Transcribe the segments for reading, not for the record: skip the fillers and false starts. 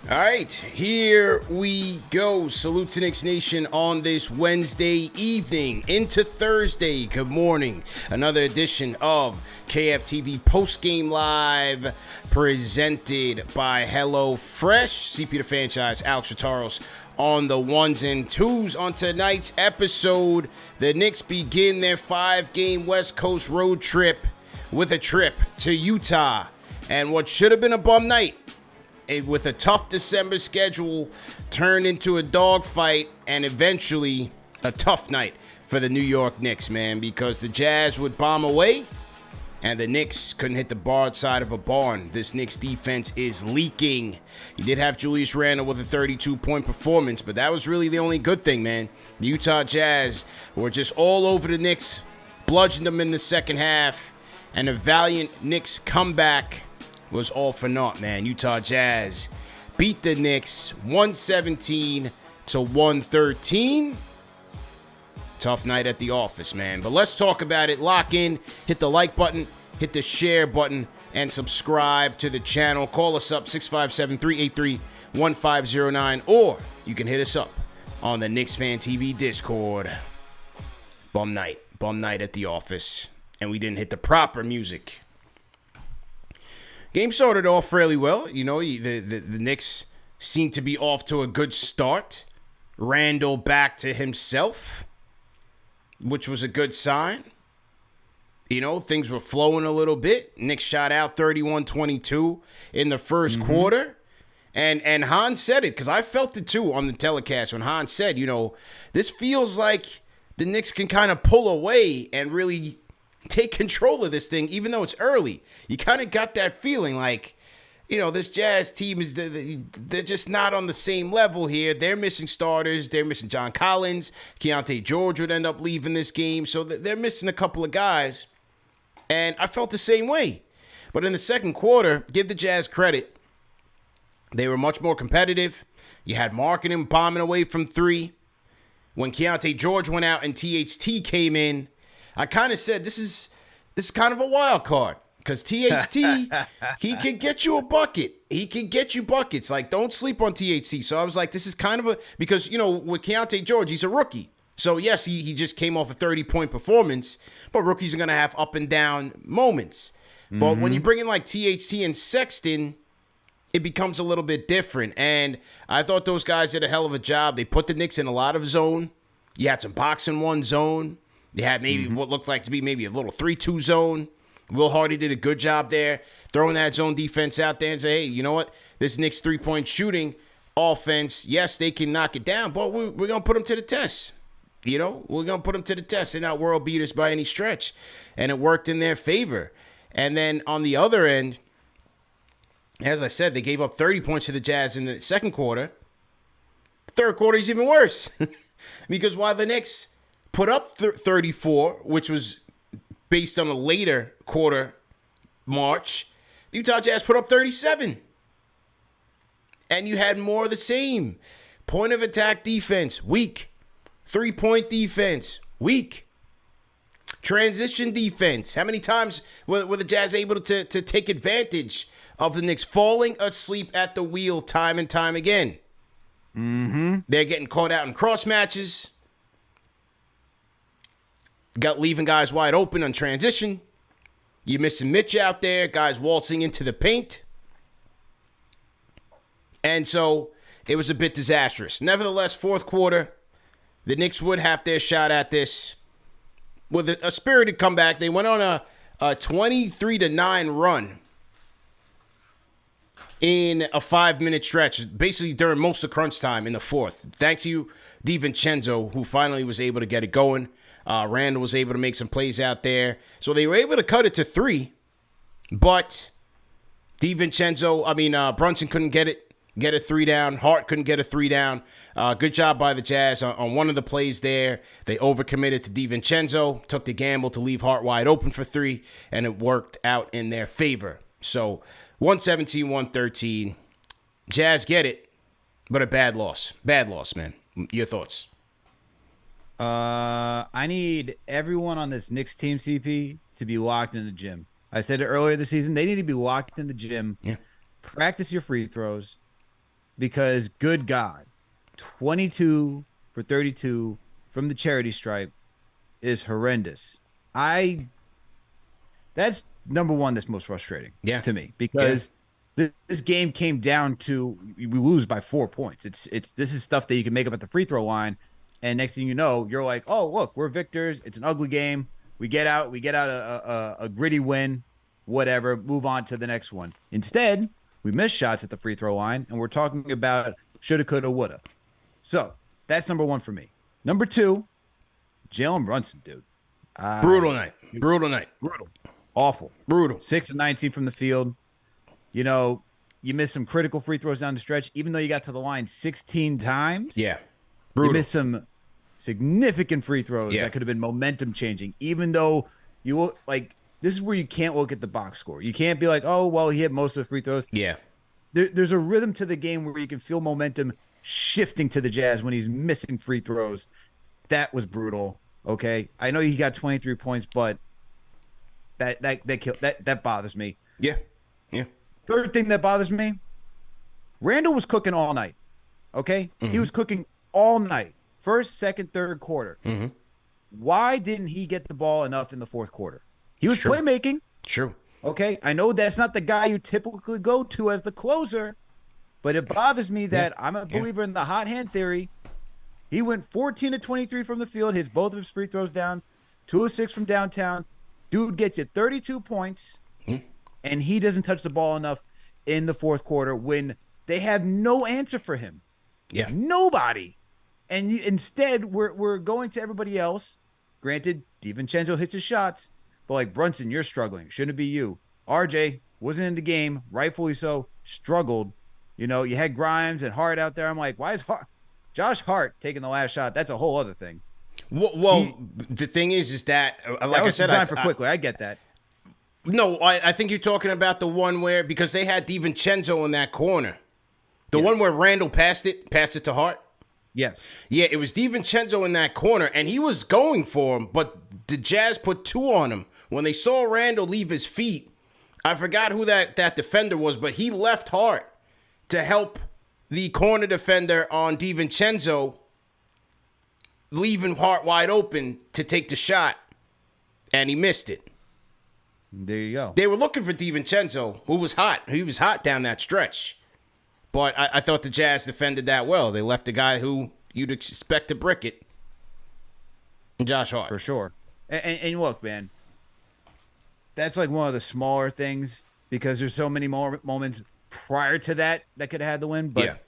All right, here we go. Salute to Knicks Nation on this Wednesday evening into Thursday. Good morning. Another edition of KFTV Postgame Live presented by HelloFresh. CP the franchise, Alex Rataros on the ones and twos. On tonight's episode, the Knicks begin their 5-game West Coast road trip with a trip to Utah. And what should have been a bum night, with a tough December schedule, turned into a dogfight and eventually a tough night for the New York Knicks, man, because the Jazz would bomb away and the Knicks couldn't hit the barred side of a barn. This Knicks defense is leaking. You did have Julius Randle with a 32-point performance, but that was really the only good thing, man. The Utah Jazz were just all over the Knicks, bludgeoned them in the second half, and a valiant Knicks comeback was all for naught, man. Utah Jazz beat the Knicks 117 to 113. Tough night at the office, man. But let's talk about it. Lock in, hit the like button, hit the share button, and subscribe to the channel. Call us up 657-383-1509, or you can hit us up on the KnicksFanTV Discord. Bum night at the office, and we didn't hit the proper music. Game started off fairly well. You know, the Knicks seemed to be off to a good start. Randle back to himself, which was a good sign. You know, things were flowing a little bit. Knicks shot out 31-22 in the first quarter. And Hans said it, because I felt it too on the telecast when Hans said, you know, this feels like the Knicks can kind of pull away and really take control of this thing, even though it's early. You kind of got that feeling like, you know, this Jazz team is, they're just not on the same level here. They're missing starters. They're missing John Collins. Keyonte George would end up leaving this game. So they're missing a couple of guys. And I felt the same way. But in the second quarter, give the Jazz credit. They were much more competitive. You had Markkanen bombing away from three. When Keyonte George went out and THT came in, I kind of said this is kind of a wild card, because THT, he can get you a bucket. He can get you buckets. Like, don't sleep on THT. So I was like, this is kind of because, you know, with Keyonte George, he's a rookie. So, yes, he just came off a 30-point performance, but rookies are going to have up and down moments. But when you bring in like THT and Sexton, it becomes a little bit different. And I thought those guys did a hell of a job. They put the Knicks in a lot of zone. You had some boxing one zone. They had maybe what looked like to be maybe a little 3-2 zone. Will Hardy did a good job there, throwing that zone defense out there and say, hey, you know what? This Knicks three-point shooting offense, yes, they can knock it down, but we're going to put them to the test. You know, we're going to put them to the test. They're not world beaters by any stretch. And it worked in their favor. And then on the other end, as I said, they gave up 30 points to the Jazz in the second quarter. Third quarter is even worse. Because while the Knicks put up 34, which was based on a later quarter march, the Utah Jazz put up 37. And you had more of the same. Point of attack defense, weak. 3-point defense, weak. Transition defense. How many times were the Jazz able to take advantage of the Knicks falling asleep at the wheel time and time again? They're getting caught out in cross matches. Leaving guys wide open on transition. You're missing Mitch out there. Guys waltzing into the paint. And so it was a bit disastrous. Nevertheless, fourth quarter, the Knicks would have their shot at this with a spirited comeback. They went on a 23-9 run in a 5-minute stretch, basically during most of crunch time in the fourth. Thanks to you, DiVincenzo, who finally was able to get it going. Randall was able to make some plays out there. So they were able to cut it to 3, but Brunson couldn't get a 3 down. Hart couldn't get a 3 down. Good job by the Jazz on one of the plays there. They overcommitted to DiVincenzo, took the gamble to leave Hart wide open for 3, and it worked out in their favor. So 117-113. Jazz get it, but a bad loss. Bad loss, man. Your thoughts? I need everyone on this Knicks team, CP, to be locked in the gym. I said it earlier this season. They need to be locked in the gym. Yeah. Practice your free throws. because good God, 22 for 32 from the charity stripe is horrendous. That's number one that's most frustrating to me because this game came down to we lose by 4 points. This is stuff that you can make up at the free throw line, and next thing you know, you're like, oh look, we're victors. It's an ugly game. We get out a gritty win, whatever. Move on to the next one. Instead, we miss shots at the free throw line, and we're talking about shoulda, coulda, woulda. So that's number one for me. Number two, Jalen Brunson, dude. Brutal night. Awful. Brutal. 6 of 19 from the field. You know, you missed some critical free throws down the stretch, even though you got to the line 16 times. Yeah. Brutal. You missed some significant free throws that could have been momentum changing, even though you look like this is where you can't look at the box score. You can't be like, oh, well, he hit most of the free throws. Yeah. There's a rhythm to the game where you can feel momentum shifting to the Jazz when he's missing free throws. That was brutal. Okay. I know he got 23 points, but that bothers me. Yeah. Yeah. Third thing that bothers me, Randall was cooking all night. Okay? Mm-hmm. He was cooking all night. First, second, third quarter. Mm-hmm. Why didn't he get the ball enough in the fourth quarter? He was playmaking. True. Okay? I know that's not the guy you typically go to as the closer, but it bothers me that I'm a believer in the hot hand theory. He went 14 of 23 from the field, hits both of his free throws down, 2 of 6 from downtown. Dude gets you 32 points, and he doesn't touch the ball enough in the fourth quarter when they have no answer for him. Yeah. Nobody. And instead, we're going to everybody else. Granted, DiVincenzo hits his shots, but like Brunson, you're struggling. Shouldn't it be you? RJ wasn't in the game, rightfully so, struggled. You know, you had Grimes and Hart out there. I'm like, why is Josh Hart taking the last shot? That's a whole other thing. Well, the thing is that, like I said, designed for quickly. I get that. No, I think you're talking about the one where, because they had DiVincenzo in that corner. The one where Randall passed it to Hart. Yes. Yeah, it was DiVincenzo in that corner, and he was going for him, but the Jazz put 2 on him. When they saw Randall leave his feet, I forgot who that defender was, but he left Hart to help the corner defender on DiVincenzo, leaving Hart wide open to take the shot, and he missed it. There you go. They were looking for DiVincenzo, who was hot. He was hot down that stretch. But I thought the Jazz defended that well. They left the guy who you'd expect to brick it, Josh Hart. For sure. And look, man, that's like one of the smaller things because there's so many more moments prior to that could have had the win. But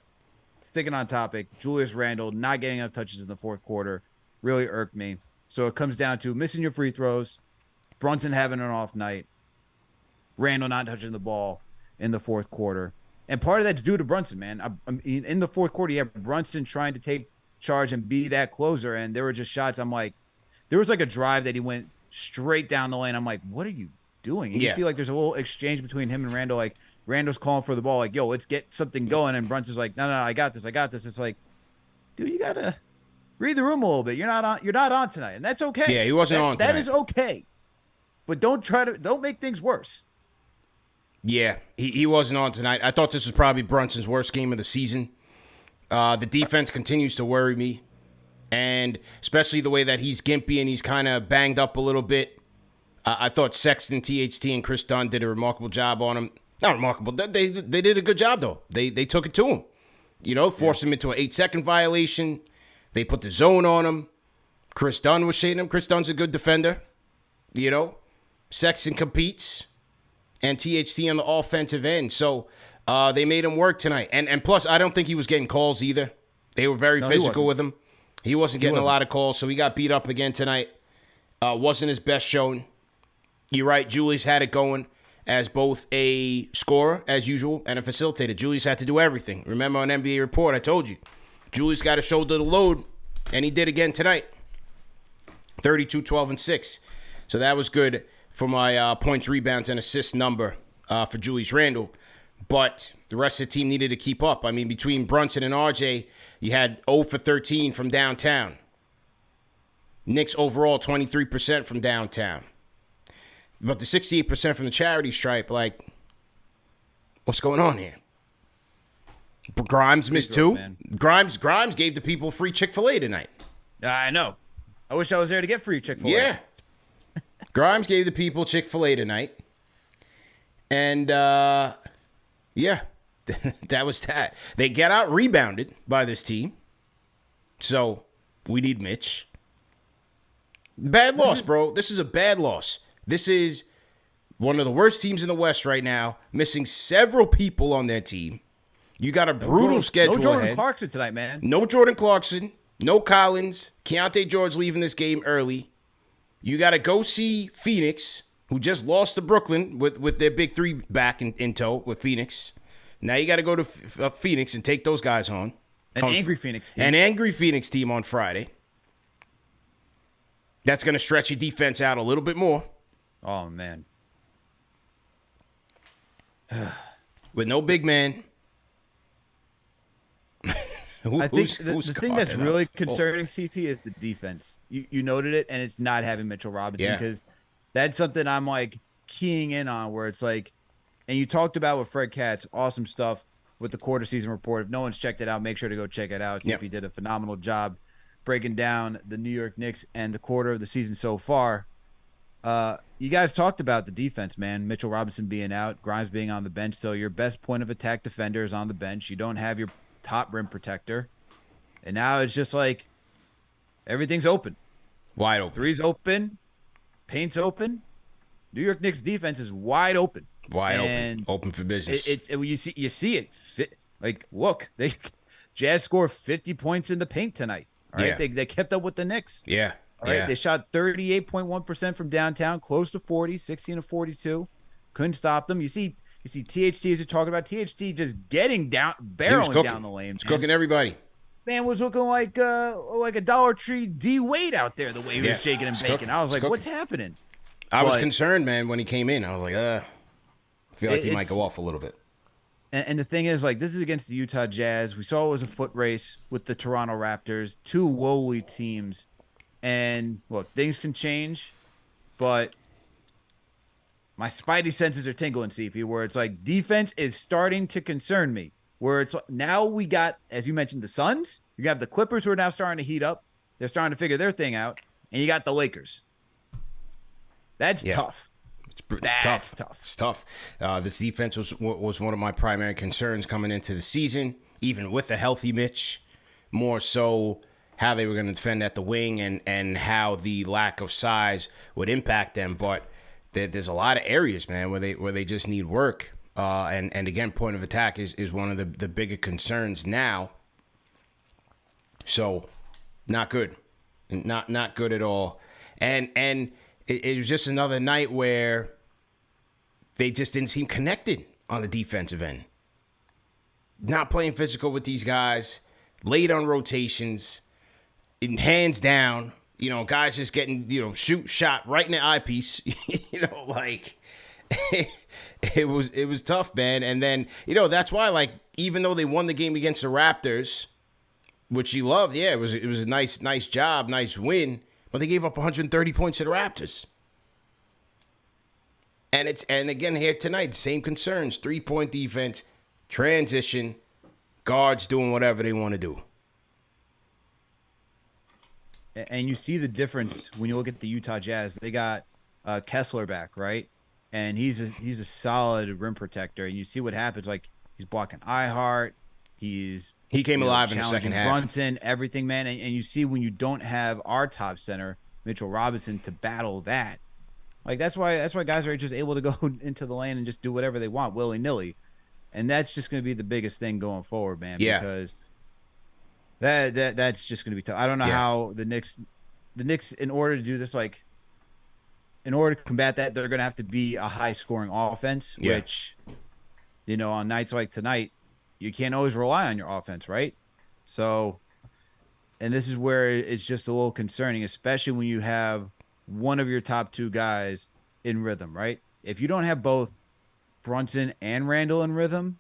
sticking on topic, Julius Randle not getting enough touches in the fourth quarter really irked me. So it comes down to missing your free throws, Brunson having an off night, Randle not touching the ball in the fourth quarter. And part of that's due to Brunson, man. I mean, in the fourth quarter, you have Brunson trying to take charge and be that closer, and there were just shots. I'm like, there was like a drive that he went straight down the lane. I'm like, what are you doing? And you see like there's a little exchange between him and Randle. Like Randle's calling for the ball, like, yo, let's get something going. And Brunson's like, no, I got this. It's like, dude, you gotta read the room a little bit. You're not on tonight, and that's okay. Yeah, he wasn't on tonight. That is okay, but don't make things worse. Yeah, he wasn't on tonight. I thought this was probably Brunson's worst game of the season. The defense continues to worry me, and especially the way that he's gimpy and he's kind of banged up a little bit. I thought Sexton, THT, and Chris Dunn did a remarkable job on him. Not remarkable. They did a good job, though. They took it to him. You know, forced him into an 8-second violation. They put the zone on him. Chris Dunn was shading him. Chris Dunn's a good defender. You know, Sexton competes. And THT on the offensive end. So they made him work tonight. And plus, I don't think he was getting calls either. They were very physical with him. He wasn't getting a lot of calls, so he got beat up again tonight. Wasn't his best showing. You're right, Julius had it going as both a scorer, as usual, and a facilitator. Julius had to do everything. Remember on NBA Report, I told you. Julius got to shoulder the load, and he did again tonight. 32, 12, and 6. So that was good for my points, rebounds, and assist number for Julius Randle. But the rest of the team needed to keep up. I mean, between Brunson and RJ, you had 0 for 13 from downtown. Knicks overall, 23% from downtown. But the 68% from the charity stripe, like, what's going on here? Grimes missed throw, 2. man. Grimes gave the people free Chick-fil-A tonight. I know. I wish I was there to get free Chick-fil-A. Yeah. Grimes gave the people Chick-fil-A tonight. And, yeah, that was that. They get out rebounded by this team. So, we need Mitch. Bad loss, bro. This is a bad loss. This is one of the worst teams in the West right now, missing several people on their team. You got a brutal schedule ahead. No Jordan Clarkson tonight, man. No Jordan Clarkson. No Collins. Keontae George leaving this game early. You got to go see Phoenix, who just lost to Brooklyn with their big 3 back in tow with Phoenix. Now you got to go to Phoenix and take those guys on. An angry Phoenix team. An angry Phoenix team on Friday. That's going to stretch your defense out a little bit more. Oh, man. With no big man. I think the thing that's really concerning, CP, is the defense. You noted it, and it's not having Mitchell Robinson, because that's something I'm like keying in on, where it's like, and you talked about with Fred Katz, awesome stuff with the quarter season report. If no one's checked it out, make sure to go check it out. CP did a phenomenal job breaking down the New York Knicks and the quarter of the season so far. You guys talked about the defense, man. Mitchell Robinson being out, Grimes being on the bench, so your best point of attack defender is on the bench. You don't have your top rim protector, and now it's just like everything's open, wide open. Three's open, paint's open. New York Knicks defense is wide open, open for business. You see it fit. Like, look, Jazz scored 50 points in the paint tonight. All right, they kept up with the Knicks. Yeah, all right, they shot 38.1% from downtown, close to 40, 16 to 42. Couldn't stop them. You see THT, as you're talking about, THT just getting down, barreling down the lane. He's cooking everybody. Man was looking like a Dollar Tree D Wade out there, the way he was shaking and baking. I was like, what's happening? I was concerned, man, when he came in. I was like, I feel like he might go off a little bit. And the thing is, like, this is against the Utah Jazz. We saw it was a foot race with the Toronto Raptors, 2 lowly teams. And, look, things can change, but my spidey senses are tingling, CP, where it's like defense is starting to concern me. Where it's now we got, as you mentioned, the Suns. You have the Clippers who are now starting to heat up. They're starting to figure their thing out. And you got the Lakers. That's tough. That's tough. It's tough. This defense was one of my primary concerns coming into the season, even with a healthy Mitch. More so how they were going to defend at the wing and how the lack of size would impact them. But there's a lot of areas, man, where they just need work. And again, point of attack is one of the bigger concerns now. So, not good. Not good at all. And it was just another night where they just didn't seem connected on the defensive end. Not playing physical with these guys, late on rotations, and hands down, guys just getting, shot right in the eyepiece, like it was tough, man. And then, that's why, like, even though they won the game against the Raptors, which you loved, it was a nice job, nice win, but they gave up 130 points to the Raptors. And again here tonight, same concerns: 3-point defense, transition, guards doing whatever they want to do. And you see the difference when you look at the Utah Jazz. They got Kessler back, right? And he's a solid rim protector. And you see what happens. Like, he's blocking Ihart. He came alive in the second half. Brunson, everything, man. And you see when you don't have our top center, Mitchell Robinson, to battle that. Like, that's why guys are just able to go into the lane and just do whatever they want willy-nilly. And that's just going to be the biggest thing going forward, man. Yeah. Because that's just going to be tough. I don't know how the Knicks, in order to do this, like, in order to combat that, they're going to have to be a high-scoring offense, which, on nights like tonight, you can't always rely on your offense, right? So, and this is where it's just a little concerning, especially when you have one of your top 2 guys in rhythm, right? If you don't have both Brunson and Randall in rhythm,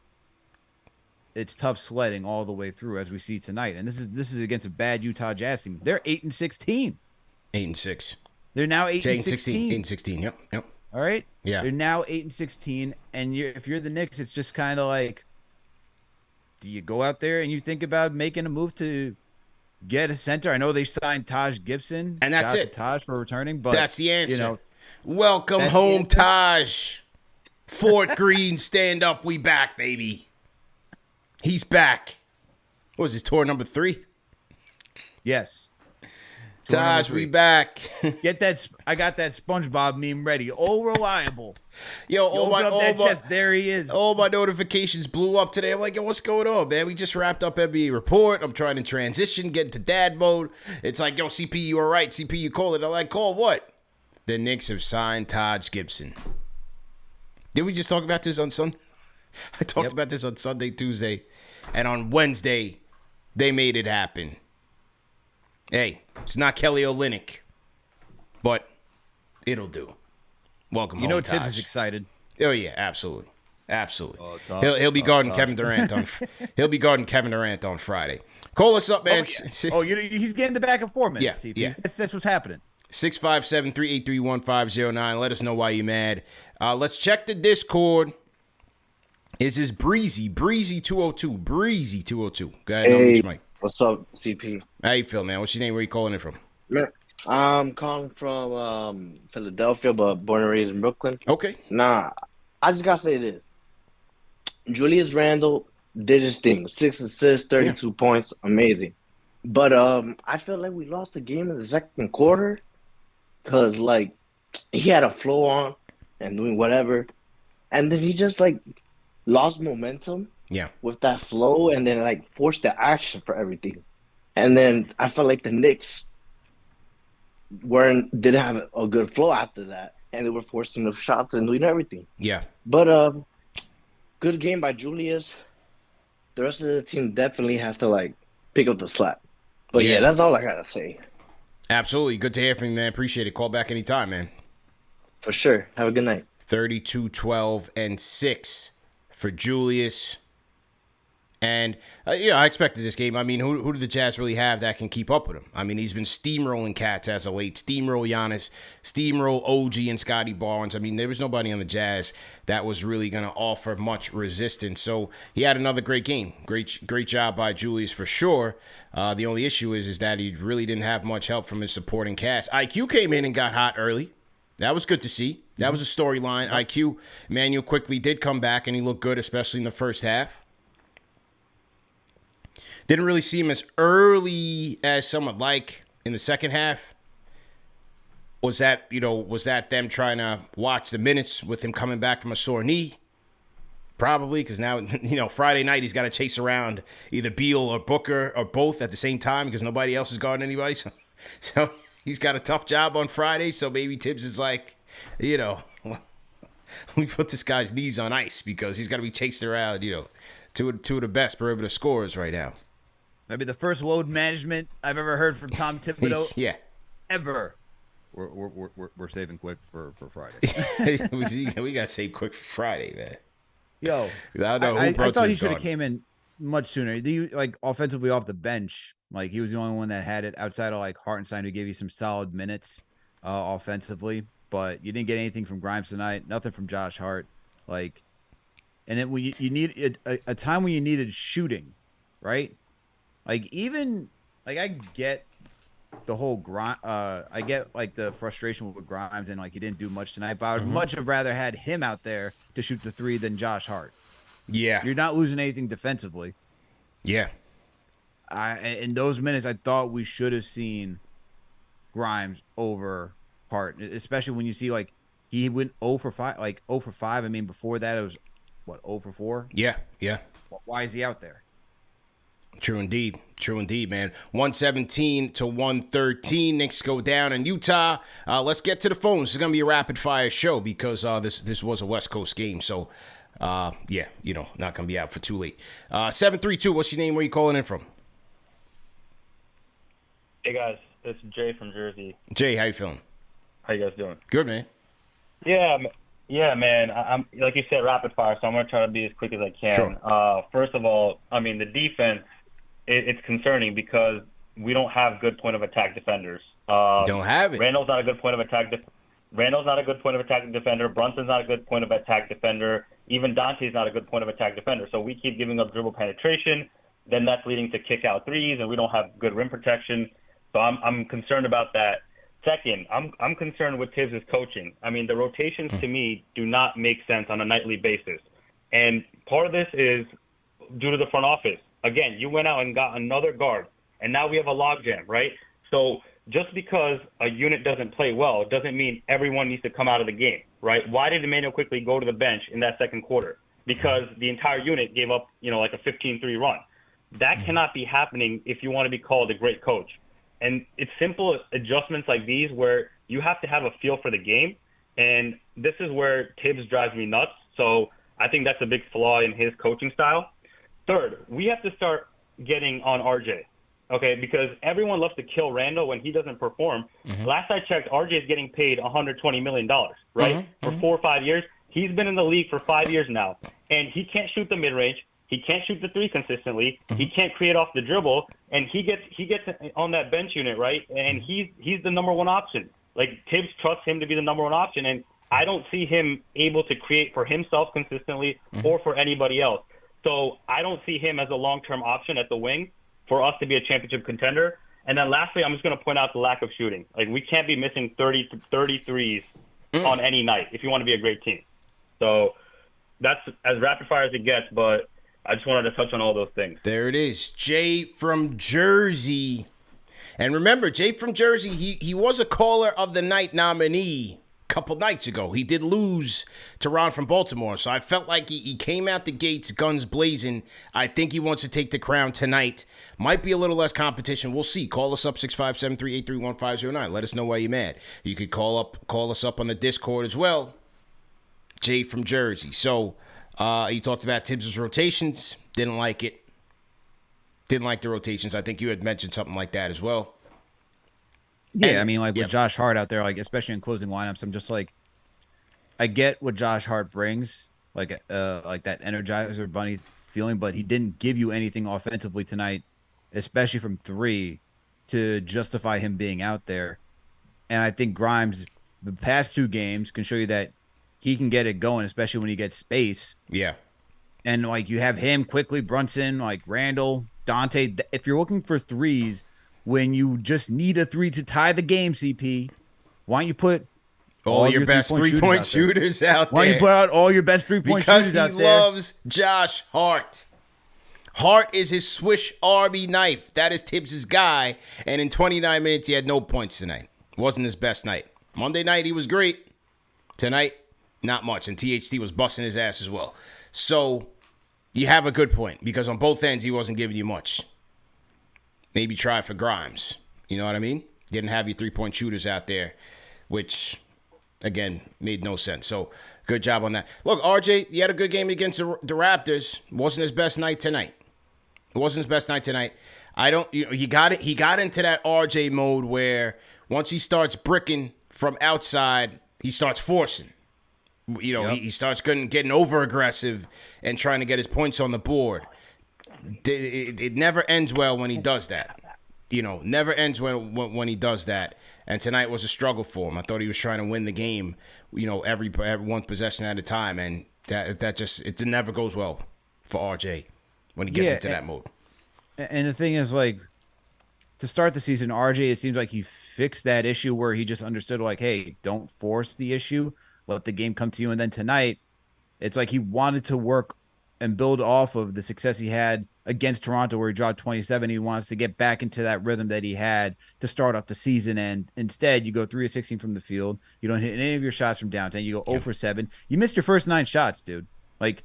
it's tough sledding all the way through, as we see tonight. And this is against a bad Utah Jazz team. They're 8-16. 8-6. They're now 8-16. 8-16. Yep. All right. Yeah. They're now 8-16, and if you're the Knicks, it's just kind of like, do you go out there and you think about making a move to get a center? I know they signed Taj Gibson, and that's Shout out it. to Taj for returning, but That's the answer. You know, welcome home, Taj. Fort Greene, stand up. We back, baby. He's back. What was his tour number 3? Yes. Taj, we back. Get that. I got that SpongeBob meme ready. Oh, reliable. Yo, chest. There he is. All my notifications blew up today. I'm like, yo, what's going on, man? We just wrapped up NBA report. I'm trying to transition, get into dad mode. It's like, yo, CP, you all right? CP, you call it. I'm like, call what? The Knicks have signed Taj Gibson. Did we just talk about this on Sunday? I talked about this on Sunday, Tuesday, and on Wednesday, they made it happen. Hey, it's not Kelly Olynyk, but it'll do. Welcome home, Taj. Tibbs is excited. Oh yeah, absolutely. He'll be guarding Kevin Durant on he'll be guarding Kevin Durant on Friday. Call us up, man. He's getting the back and forth, man. Yeah. That's what's happening. 657-383-1509. Let us know why you're mad. Let's check the Discord. Is this Breezy 202? Breezy 202. Go ahead, hey, what's up, CP? How you feel, man? What's your name? Where you calling in from? Man, I'm calling from Philadelphia, but born and raised in Brooklyn. Okay. Nah, I just gotta say this. Julius Randle did his thing. 6 assists, 32 points, amazing. But I feel like we lost the game in the second quarter because like he had a flow on and doing whatever, and then he just like lost momentum. Yeah. With that flow, and then like forced the action for everything, and then I felt like the Knicks didn't have a good flow after that, and they were forcing the shots and doing everything. Yeah. But good game by Julius. The rest of the team definitely has to like pick up the slack. But yeah, that's all I gotta say. Absolutely. Good to hear from you, man. Appreciate it. Call back anytime, man. For sure. Have a good night. 32, 12, and 6 for Julius. And, I expected this game. I mean, who do the Jazz really have that can keep up with him? I mean, he's been steamrolling cats as of late. Steamroll Giannis, steamroll OG and Scotty Barnes. I mean, there was nobody on the Jazz that was really going to offer much resistance. So he had another great game. Great job by Julius for sure. The only issue is that he really didn't have much help from his supporting cast. IQ came in and got hot early. That was good to see. That was a storyline. IQ, Emmanuel quickly did come back, and he looked good, especially in the first half. Didn't really see him as early as some would like in the second half. Was that them trying to watch the minutes with him coming back from a sore knee? Probably, because now, Friday night he's got to chase around either Beal or Booker or both at the same time because nobody else is guarding anybody. So he's got a tough job on Friday. So maybe Tibbs is like, we put this guy's knees on ice because he's got to be chasing around, two of the best perimeter scorers right now. Maybe the first load management I've ever heard from Tom Thibodeau. Yeah. Ever. We're saving quick for Friday. we got to save quick for Friday, man. Yo, I thought he should have came in much sooner. Offensively off the bench, like he was the only one that had it outside of like Hartenstein, who gave you some solid minutes offensively. But you didn't get anything from Grimes tonight. Nothing from Josh Hart. And then when you need a time when you needed shooting, right? I get the whole I get the frustration with Grimes and he didn't do much tonight. But I would much have rather had him out there to shoot the three than Josh Hart. Yeah, you're not losing anything defensively. Yeah, in those minutes, I thought we should have seen Grimes over Hart, especially when you see he went 0 for 5, 0 for 5. I mean, before that it was 0 for 4. Yeah. Why is he out there? True indeed, man. 117 to 113. Knicks go down in Utah. Let's get to the phones. This is gonna be a rapid fire show because this was a West Coast game. So, not gonna be out for too late. 732. What's your name? Where you calling in from? Hey guys, this is Jay from Jersey. Jay, how you feeling? How you guys doing? Good, man. Yeah, man. I'm like you said, rapid fire. So I'm gonna try to be as quick as I can. Sure. First of all, I mean the defense. It's concerning because we don't have good point of attack defenders. Don't have it. Randall's not a good point of attack. Randall's not a good point of attack defender. Brunson's not a good point of attack defender. Even Dante's not a good point of attack defender. So we keep giving up dribble penetration. Then that's leading to kick out threes, and we don't have good rim protection. So I'm concerned about that. Second, I'm concerned with Tibbs' coaching. I mean, the rotations to me do not make sense on a nightly basis. And part of this is due to the front office. Again, you went out and got another guard, and now we have a logjam, right? So just because a unit doesn't play well doesn't mean everyone needs to come out of the game, right? Why did Emmanuel quickly go to the bench in that second quarter? Because the entire unit gave up, like a 15-3 run. That cannot be happening if you want to be called a great coach. And it's simple adjustments like these where you have to have a feel for the game. And this is where Tibbs drives me nuts. So I think that's a big flaw in his coaching style. Third, we have to start getting on RJ, okay? Because everyone loves to kill Randall when he doesn't perform. Last I checked, RJ is getting paid $120 million, right? For 4 or 5 years. He's been in the league for 5 years now, and he can't shoot the mid-range. He can't shoot the three consistently. He can't create off the dribble, and he gets on that bench unit, right? And he's the number one option. Like, Tibbs trusts him to be the number one option, and I don't see him able to create for himself consistently or for anybody else. So I don't see him as a long-term option at the wing for us to be a championship contender. And then lastly, I'm just going to point out the lack of shooting. Like, we can't be missing 33s on any night if you want to be a great team. So that's as rapid fire as it gets, but I just wanted to touch on all those things. There it is. Jay from Jersey. And remember, Jay from Jersey, he was a caller of the night nominee a couple nights ago. He did lose to Ron from Baltimore. So I felt like he came out the gates guns blazing. I think he wants to take the crown tonight. Might be a little less competition. We'll see. Call us up 657-383-1509. Let us know why you're mad. You could call us up on the Discord as well. Jay from Jersey. So you talked about Tibbs' rotations. Didn't like it. Didn't like the rotations. I think you had mentioned something like that as well. Yeah, And, I mean, like with Josh Hart out there, like especially in closing lineups, I'm just like, I get what Josh Hart brings, like that Energizer Bunny feeling, but he didn't give you anything offensively tonight, especially from three, to justify him being out there. And I think Grimes, the past two games, can show you that he can get it going, especially when he gets space. Yeah. And like you have him quickly, Brunson, like Randall, Dante. If you're looking for threes, when you just need a three to tie the game, CP, why don't you put all your best three-point shooters out there? Why don't you put out all your best three-point shooters out there? Because he loves Josh Hart. Hart is his Swiss Army knife. That is Tibbs' guy. And in 29 minutes, he had no points tonight. Wasn't his best night. Monday night, he was great. Tonight, not much. And THT was busting his ass as well. So you have a good point, because on both ends, he wasn't giving you much. Maybe try for Grimes. You know what I mean? Didn't have your three-point shooters out there, which, again, made no sense. So good job on that. Look, RJ, he had a good game against the Raptors. Wasn't his best night tonight. It wasn't his best night tonight. He got into that RJ mode where once he starts bricking from outside, he starts forcing. He starts getting over-aggressive and trying to get his points on the board. It never ends well when he does that. Never ends when he does that. And tonight was a struggle for him. I thought he was trying to win the game, every one possession at a time. And that just, it never goes well for RJ when he gets into that mode. And the thing is, like, to start the season, RJ, it seems like he fixed that issue where he just understood, like, hey, don't force the issue. Let the game come to you. And then tonight, it's like he wanted to work and build off of the success he had against Toronto where he dropped 27. He wants to get back into that rhythm that he had to start off the season. And instead, you go 3 of 16 from the field. You don't hit any of your shots from downtown. You go 0 for 7. You missed your first 9 shots, dude. Like,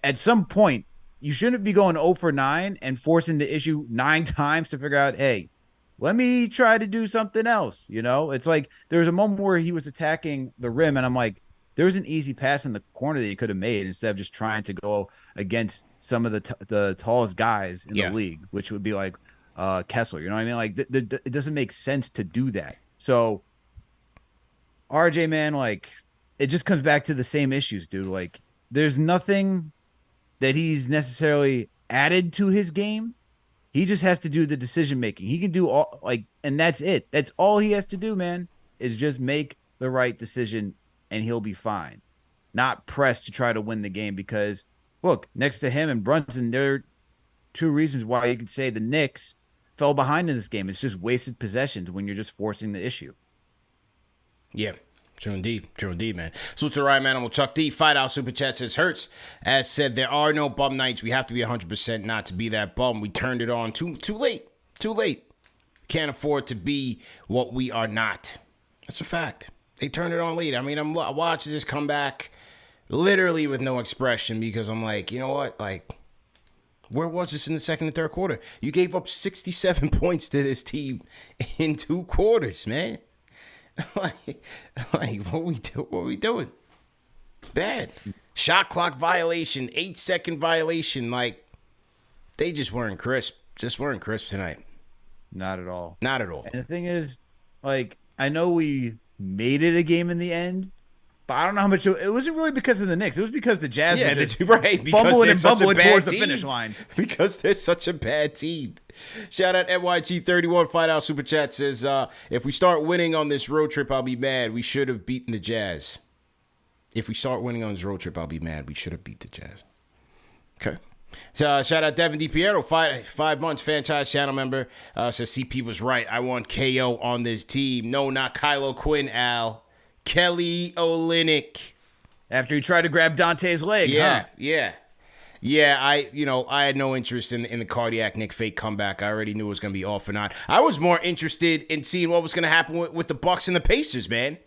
at some point, you shouldn't be going 0 for 9 and forcing the issue 9 times to figure out, hey, let me try to do something else. It's like there was a moment where he was attacking the rim, and I'm like, there was an easy pass in the corner that he could have made instead of just trying to go against some of the tallest guys in the league, which would be like Kessler. You know what I mean? Like, it doesn't make sense to do that. So, RJ, man, like, it just comes back to the same issues, dude. Like, there's nothing that he's necessarily added to his game. He just has to do the decision making. He can do all, like, and that's it. That's all he has to do, man, is just make the right decision, and he'll be fine. not press to try to win the game because, look, next to him and Brunson, there are two reasons why you could say the Knicks fell behind in this game. It's just wasted possessions when you're just forcing the issue. Yeah. True indeed, man. Salute to the Ryan Manimal Chuck D. $5 super chat says Hurts. As said, there are no bum nights. We have to be 100% not to be that bum. We turned it on too late. Too late. Can't afford to be what we are not. That's a fact. They turned it on late. I mean, I watched this come back literally with no expression because I'm like, you know what? Like, where was this in the second and third quarter? You gave up 67 points to this team in 2 quarters, man. like what we doing? Bad. Shot clock violation, 8-second violation. Like, they just weren't crisp. Just weren't crisp tonight. Not at all. Not at all. And the thing is, like, I know we made it a game in the end, but I don't know how much it wasn't really because of the Knicks. It was because the Jazz were just fumbling and bumbling towards the finish line. Because they're such a bad team. Shout out NYG31, $5 super chat says, if we start winning on this road trip, I'll be mad. We should have beaten the Jazz. If we start winning on this road trip, I'll be mad. We should have beat the Jazz. Okay. Shout out Devin DiPiero, 5 months franchise channel member. Says CP was right. I want KO on this team. No, not Kylo Quinn, Al. Kelly Olynyk. After he tried to grab Dante's leg, Yeah. I had no interest in the cardiac Nick fake comeback. I already knew it was going to be off or not. I was more interested in seeing what was going to happen with the Bucks and the Pacers, man.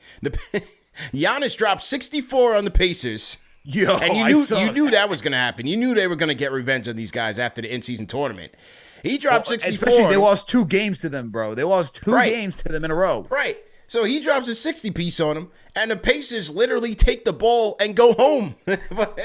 Giannis dropped 64 on the Pacers. Yo, and you knew that was going to happen. You knew they were going to get revenge on these guys after the in-season tournament. He dropped 64. Especially they lost 2 games to them, bro. They lost 2 games to them in a row. Right. So he drops a 60-piece on him, and the Pacers literally take the ball and go home. But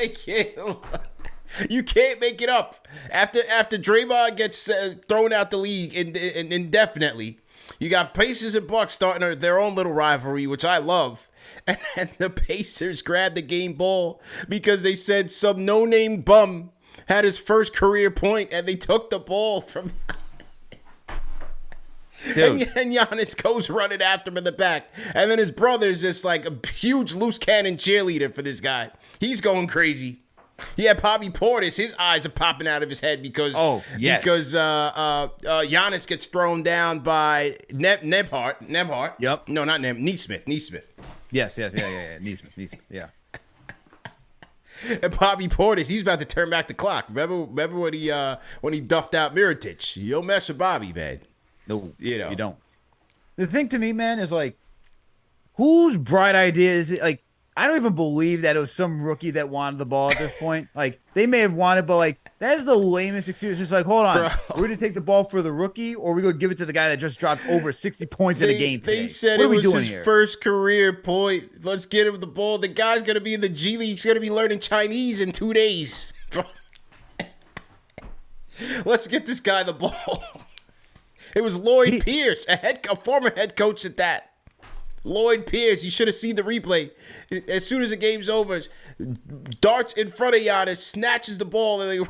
you can't make it up. After Draymond gets thrown out the league indefinitely, you got Pacers and Bucks starting their own little rivalry, which I love. And the Pacers grabbed the game ball because they said some no-name bum had his first career point, and they took the ball from... And Giannis goes running after him in the back. And then his brother's just like a huge loose cannon cheerleader for this guy. He's going crazy. Yeah, Bobby Portis, his eyes are popping out of his head because Giannis gets thrown down by Nebhart. Yep. No, not Neesmith. Yes. Neesmith. Yeah. And Bobby Portis, he's about to turn back the clock. Remember when he duffed out Mirotic? You don't mess with Bobby, man. No, you don't. The thing to me, man, is like, whose bright idea is it? Like, I don't even believe that it was some rookie that wanted the ball at this point. Like, they may have wanted, but like, that is the lamest excuse. It's like, hold on, we're going to take the ball for the rookie, or we're going to give it to the guy that just dropped over 60 points in a game today. They said it was his first career point. Let's get him the ball. The guy's going to be in the G League. He's going to be learning Chinese in 2 days. Let's get this guy the ball. It was Lloyd Pierce, a former head coach at that. Lloyd Pierce, you should have seen the replay. As soon as the game's over, darts in front of Giannis, snatches the ball, and then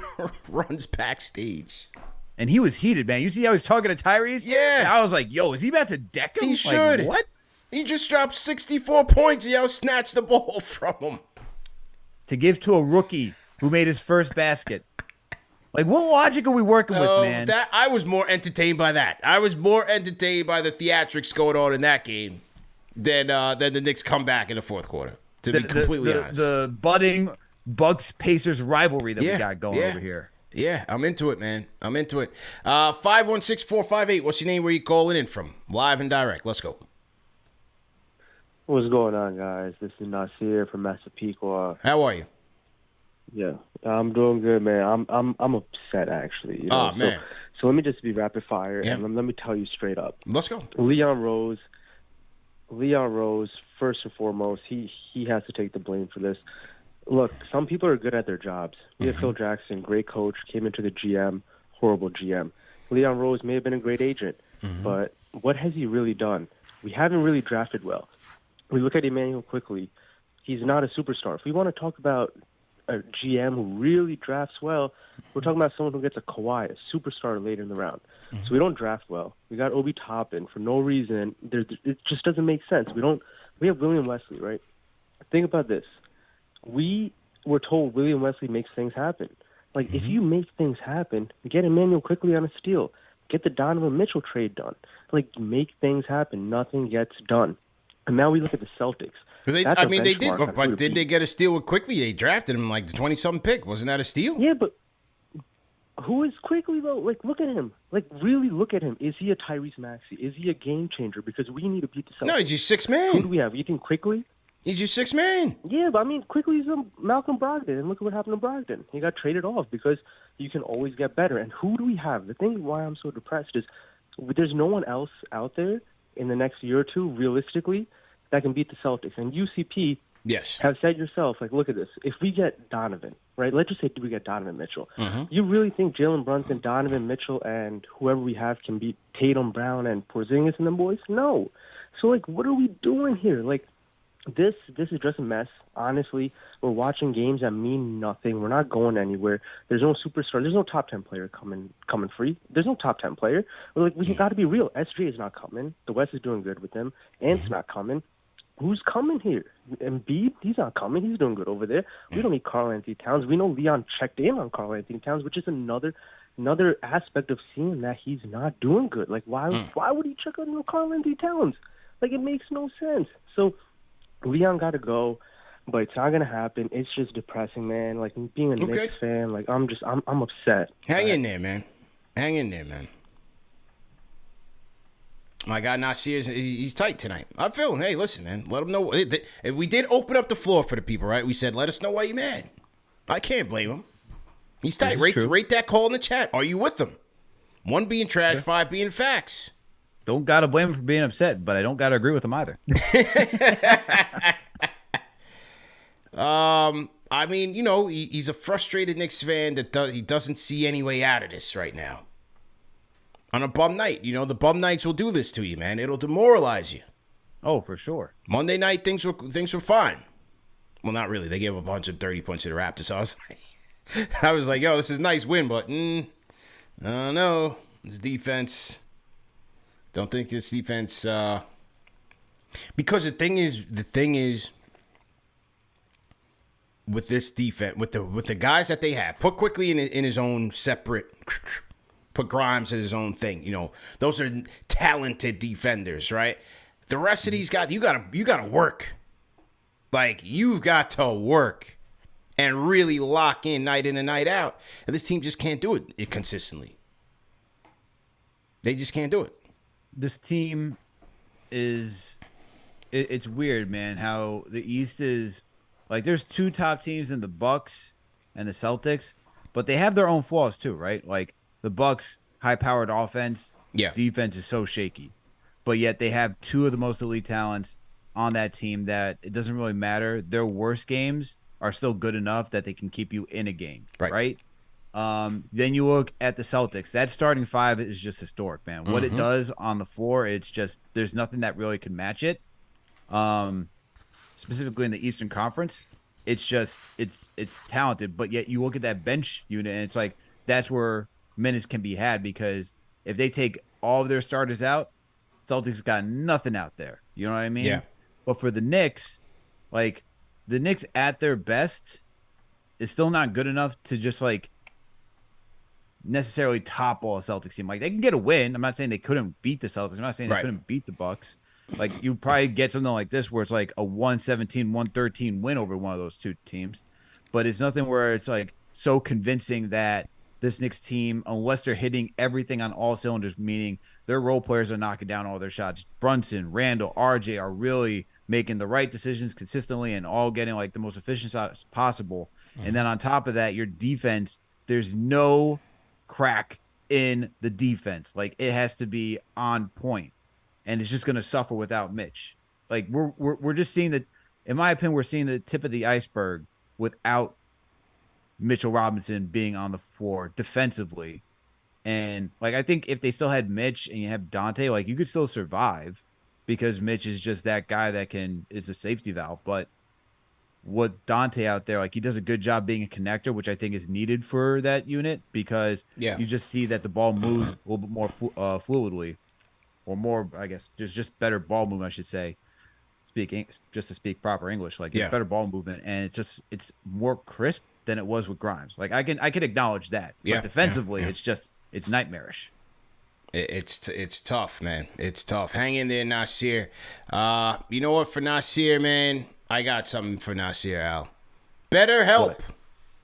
runs backstage. And he was heated, man. You see how he's talking to Tyrese? Yeah. And I was like, yo, is he about to deck him? He should. Like, what? He just dropped 64 points. He snatched the ball from him. To give to a rookie who made his first basket. Like, what logic are we working with, man? I was more entertained by that. I was more entertained by the theatrics going on in that game than the Knicks come back in the fourth quarter, to be completely honest. The budding Bucks-Pacers rivalry that we got going over here. Yeah, I'm into it, man. I'm into it. 516-458, what's your name? Where you calling in from? Live and direct. Let's go. What's going on, guys? This is Nassir from Massapequa. How are you? Yeah, I'm doing good, man. I'm upset, actually. You know? Oh, man. So let me just be rapid fire, and let me tell you straight up. Let's go. Leon Rose, first and foremost, he has to take the blame for this. Look, some people are good at their jobs. We have Phil Jackson, great coach, came into the GM, horrible GM. Leon Rose may have been a great agent, but what has he really done? We haven't really drafted well. We look at Emmanuel quickly. He's not a superstar. If we want to talk about a GM who really drafts well, we're talking about someone who gets a Kawhi, a superstar later in the round. So we don't draft well. We got Obi Toppin for no reason. It just doesn't make sense. We have William Wesley, right? Think about this. we were told William Wesley makes things happen. Like, if you make things happen, get Emmanuel quickly on a steal. Get the Donovan Mitchell trade done. Like, make things happen. Nothing gets done. And now we look at the Celtics. They did, but did they get a steal with Quickly? They drafted him like the 20-something pick. Wasn't that a steal? Yeah, but who is Quickly, though? Like, look at him. Like, really look at him. Is he a Tyrese Maxey? Is he a game changer? Because we need to beat the Celtics. No, he's just 6 man. Who do we have? You think Quickly? He's just 6 man. Yeah, but I mean, Quickly's Malcolm Brogdon, and look at what happened to Brogdon. He got traded off because you can always get better. And who do we have? The thing why I'm so depressed is there's no one else out there in the next year or two, realistically, that can beat the Celtics. And UCP have said yourself, like, look at this. If we get Donovan, right, let's just say we get Donovan Mitchell. You really think Jalen Brunson, Donovan Mitchell, and whoever we have can beat Tatum, Brown, and Porzingis and them boys? No. So, like, what are we doing here? Like, This is just a mess. Honestly, we're watching games that mean nothing. We're not going anywhere. There's no superstar. There's no top 10 player coming free. There's no top 10 player. We got to be real. SJ is not coming. The West is doing good with him. Ant's not coming. Who's coming here? Embiid, he's not coming. He's doing good over there. We don't need Karl Anthony Towns. We know Leon checked in on Karl Anthony Towns, which is another aspect of seeing that he's not doing good. Like, why would he check on Karl Anthony Towns? Like, it makes no sense. So Leon got to go, but it's not gonna happen. It's just depressing, man. Like, being a Knicks fan, like, I'm upset. Hang in there, man. My guy Nassir, he's tight tonight. I feel him. Hey, listen, man. Let him know. We did open up the floor for the people, right? We said, let us know why you're mad. I can't blame him. He's tight. Rate that call in the chat. Are you with him? 1 being trash, 5 being facts. Don't gotta blame him for being upset, but I don't gotta agree with him either. I mean, he's a frustrated Knicks fan that he doesn't see any way out of this right now. On a bum night, the bum nights will do this to you, man. It'll demoralize you. Oh, for sure. Monday night things were fine. Well, not really. They gave a bunch of 30 points to the Raptors. So I was like, yo, this is a nice win, but I don't know. This defense. Don't think this defense, because the thing is, with this defense, with the guys that they have, put Quickly in his own separate, put Grimes in his own thing. Those are talented defenders, right? The rest of these guys, you gotta work. Like, you've got to work and really lock in and night out. And this team just can't do it consistently. They just can't do it. This team it's weird, man, how the East is like, there's 2 top teams in the Bucks and the Celtics, but they have their own flaws too, right? Like, the Bucks, high-powered offense, defense is so shaky, but yet they have 2 of the most elite talents on that team that it doesn't really matter. Their worst games are still good enough that they can keep you in a game, right? Then you look at the Celtics. That starting 5 is just historic, man. What it does on the floor, it's just, there's nothing that really can match it. Specifically in the Eastern Conference, it's just, it's talented. But yet you look at that bench unit, and it's like, that's where minutes can be had, because if they take all of their starters out, Celtics got nothing out there. You know what I mean? Yeah. But for the Knicks, like, the Knicks at their best is still not good enough to just, like, necessarily topple a Celtics team. Like, they can get a win. I'm not saying they couldn't beat the Celtics. I'm not saying they couldn't beat the Bucks. Like, you probably get something like this where it's like a 117, 113 win over one of those 2 teams. But it's nothing where it's, like, so convincing that this Knicks team, unless they're hitting everything on all cylinders, meaning their role players are knocking down all their shots. Brunson, Randall, RJ are really making the right decisions consistently and all getting, like, the most efficient shots possible. And then on top of that, your defense, there's no crack in the defense. Like, it has to be on point, and it's just going to suffer without Mitch. Like, we're just seeing that, in my opinion, we're seeing the tip of the iceberg without Mitchell Robinson being on the floor defensively. And, like, I think if they still had Mitch and you have Dante, like, you could still survive, because Mitch is just that guy that is a safety valve. But with Dante out there, like, he does a good job being a connector, which I think is needed for that unit, because you just see that the ball moves a little bit more fluidly, or more, I guess, there's just better ball movement, I should say. just to speak proper English. Like, Yeah. it's better ball movement, and it's more crisp than it was with Grimes. Like, I can acknowledge that. Yeah, But defensively, yeah. it's nightmarish. It's tough, man. It's tough. Hang in there, Nassir. You know what? For Nassir, man, I got something for Nassir, Al. Better help.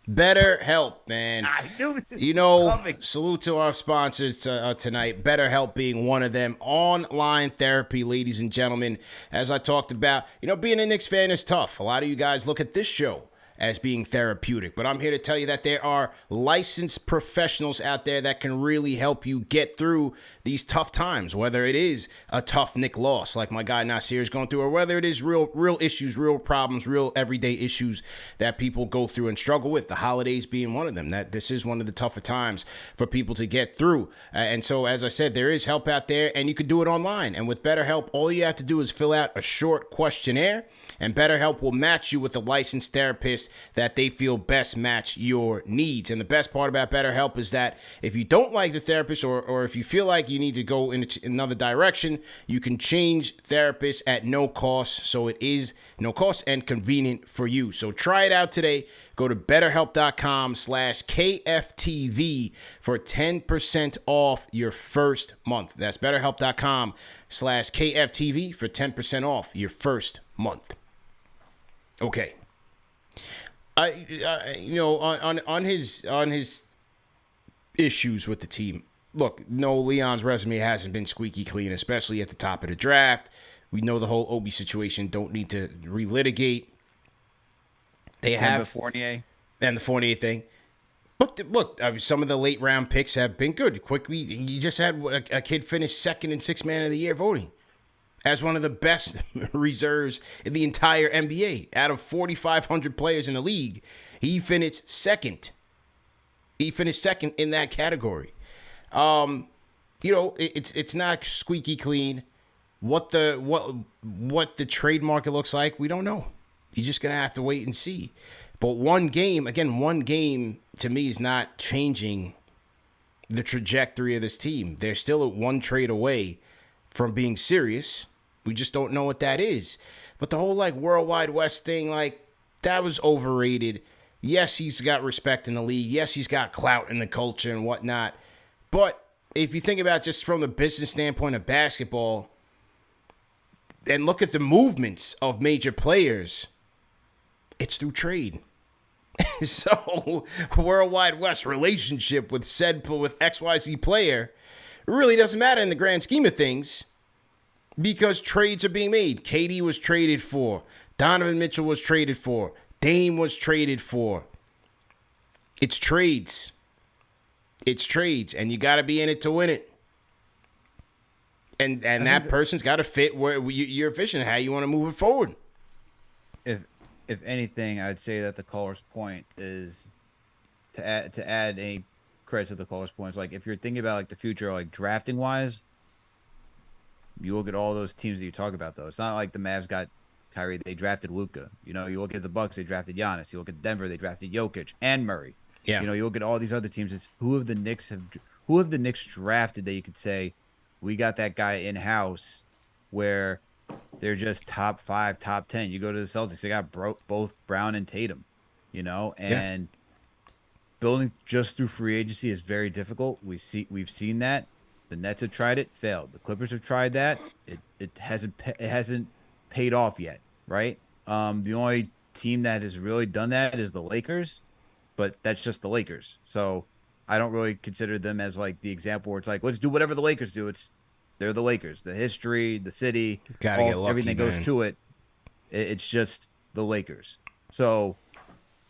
Better help, man. I knew this You know, was coming. salute to our sponsors tonight. BetterHelp being one of them. Online therapy, ladies and gentlemen. As I talked about, being a Knicks fan is tough. A lot of you guys look at this show as being therapeutic, but I'm here to tell you that there are licensed professionals out there that can really help you get through these tough times, whether it is a tough Knick loss like my guy Nassir is going through, or whether it is real issues, real problems, real everyday issues that people go through and struggle with, the holidays being one of them. That this is one of the tougher times for people to get through. And so, as I said, there is help out there, and you can do it online. And with BetterHelp, all you have to do is fill out a short questionnaire, and BetterHelp will match you with a licensed therapist that they feel best match your needs. And the best part about BetterHelp is that if you don't like the therapist, or if you feel like you need to go in another direction, you can change therapists at no cost. So it is no cost and convenient for you. So try it out today. Go to betterhelp.com/KFTV for 10% off your first month. That's betterhelp.com/KFTV for 10% off your first month. Okay. On his issues with the team. Look, no, Leon's resume hasn't been squeaky clean, especially at the top of the draft. We know the whole Obi situation. Don't need to relitigate. They have Fournier and the Fournier thing. But look, some of the late round picks have been good. Quickly, you just had a kid finish second in Sixth Man of the Year voting as one of the best reserves in the entire NBA. Out of 4,500 players in the league, he finished second. He finished second in that category. It's not squeaky clean. What the trade market looks like, we don't know. You're just gonna have to wait and see. But one game to me is not changing the trajectory of this team. They're still at one trade away from being serious. We just don't know what that is. But the whole Worldwide West thing, that was overrated. Yes, he's got respect in the league. Yes, he's got clout in the culture and whatnot. But if you think about just from the business standpoint of basketball and look at the movements of major players, it's through trade. So Worldwide West relationship with XYZ player really doesn't matter in the grand scheme of things because trades are being made. KD was traded for. Donovan Mitchell was traded for. Dame was traded for. It's trades. It's trades, and you got to be in it to win it. And that person's got to fit where your vision, how you want to move it forward. If anything, I'd say that the caller's point is to add any credit to the caller's points. If you're thinking about the future, drafting wise, you look at all those teams that you talk about. Though it's not like the Mavs got Kyrie; they drafted Luka. You look at the Bucks; they drafted Giannis. You look at Denver; they drafted Jokic and Murray. Yeah. You look at all these other teams. It's who have the Knicks drafted that you could say we got that guy in house where they're just top 5, top 10. You go to the Celtics; they got both Brown and Tatum. And building just through free agency is very difficult. We've seen that. The Nets have tried it, failed. The Clippers have tried that. It hasn't paid off yet, right? The only team that has really done that is the Lakers, but that's just the Lakers. So I don't really consider them as the example where it's let's do whatever the Lakers do. They're the Lakers. The history, the city, get lucky, everything goes man. to it. It's just the Lakers. So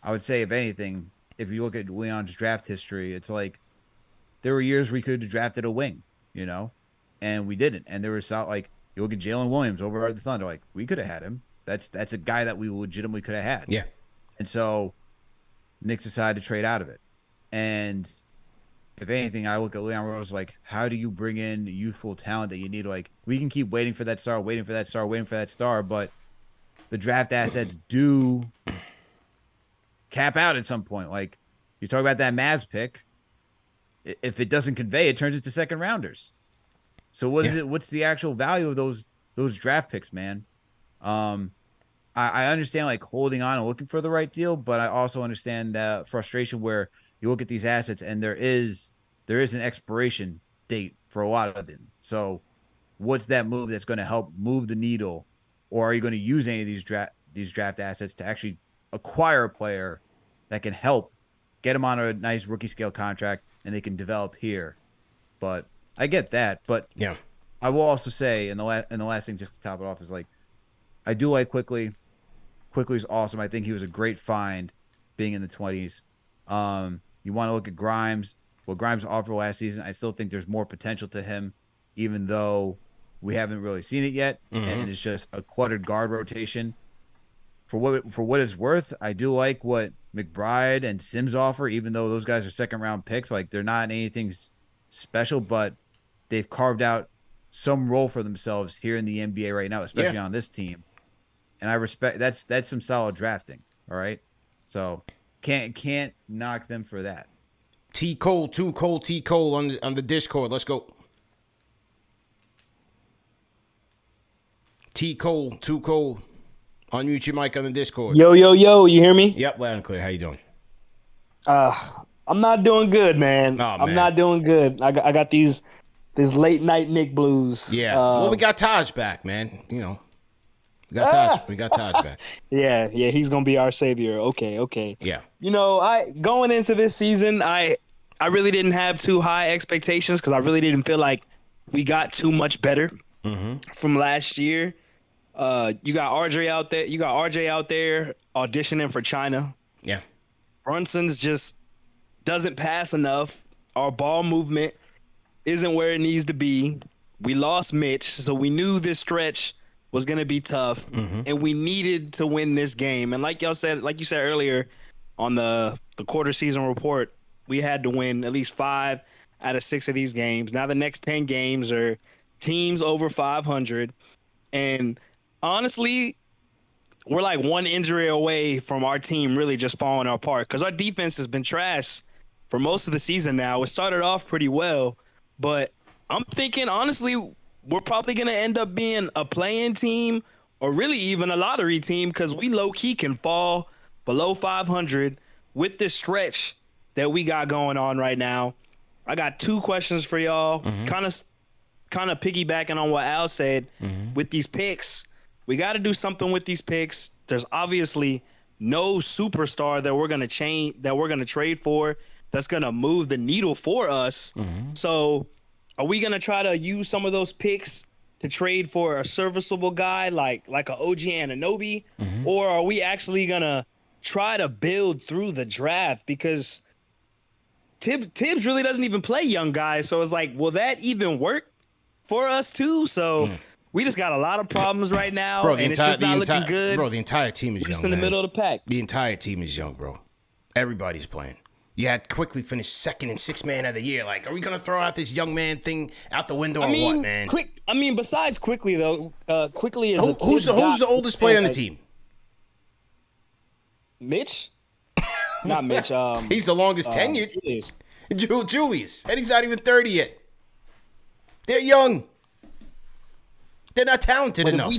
I would say, if anything, if you look at Leon's draft history, it's there were years we could have drafted a wing, and we didn't. And there was you look at Jalen Williams over at the Thunder, we could have had him. That's a guy that we legitimately could have had. Yeah. And so Knicks decided to trade out of it. And if anything, I look at Leon Rose how do you bring in youthful talent that you need? We can keep waiting for that star, but the draft assets do cap out at some point. You talk about that Mavs pick. If it doesn't convey, it turns into second rounders. So what is it? What's the actual value of those draft picks, man? I understand like holding on and looking for the right deal, but I also understand the frustration where you look at these assets and there is an expiration date for a lot of them. So what's that move that's going to help move the needle, or are you going to use any of these draft assets to actually acquire a player that can help get him on a nice rookie scale contract and they can develop here? But I get that, but yeah, I will also say, and the last thing just to top it off is like, I do like Quickly. Quickly's awesome. I think he was a great find being in the 20s. You want to look at Grimes. What Grimes offered last season, I still think there's more potential to him, even though we haven't really seen it yet. And it's just a cluttered guard rotation. For what it's worth, I do like what McBride and Sims offer, even though those guys are second-round picks. Like, they're not anything special, but they've carved out some role for themselves here in the NBA right now, especially on this team. And I respect that's some solid drafting. All right. So can't knock them for that. T Cole, Too Cold T Cole on the Discord. Let's go. T Cole, Too Cold. Unmute your mic on the Discord. Yo, you hear me? Yep, loud and clear. How you doing? I'm not doing good, man. Oh, man. I'm not doing good. I got these late night Nick blues. Yeah. Well, we got Taj back, man. You know. We got Taj back. Yeah, he's gonna be our savior. Okay. Yeah. You know, going into this season, I really didn't have too high expectations because I really didn't feel like we got too much better from last year. You got RJ out there. You got RJ out there auditioning for China. Yeah. Brunson's just doesn't pass enough. Our ball movement isn't where it needs to be. We lost Mitch, so we knew this stretch was going to be tough, and we needed to win this game. And like you said earlier on the quarter season report, we had to win at least 5 out of 6 of these games. Now the next 10 games are teams over 500. And honestly, we're like one injury away from our team really just falling apart because our defense has been trash for most of the season now. It started off pretty well, but I'm thinking, honestly, we're probably going to end up being a play-in team or really even a lottery team because we low-key can fall below 500 with this stretch that we got going on right now. I got 2 questions for y'all, kind of piggybacking on what Al said with these picks. We got to do something with these picks. There's obviously no superstar that we're going to trade for that's going to move the needle for us. So are we going to try to use some of those picks to trade for a serviceable guy like an OG Anunoby? Or are we actually going to try to build through the draft? Because Tibbs really doesn't even play young guys. So it's like, will that even work for us too? So we just got a lot of problems right now, and it's just not looking good. Bro, the entire team is young, just in the middle of the pack. The entire team is young, bro. Everybody's playing. You had Quickly finish second in 6th man of the year. Like, are we gonna throw out this young man thing out the window or what, man? Besides Quickly though, Quickly is who's the oldest player on the team? Mitch? Not Mitch. He's the longest tenured. Julius, and he's not even 30 yet. They're young. They're not talented enough. If we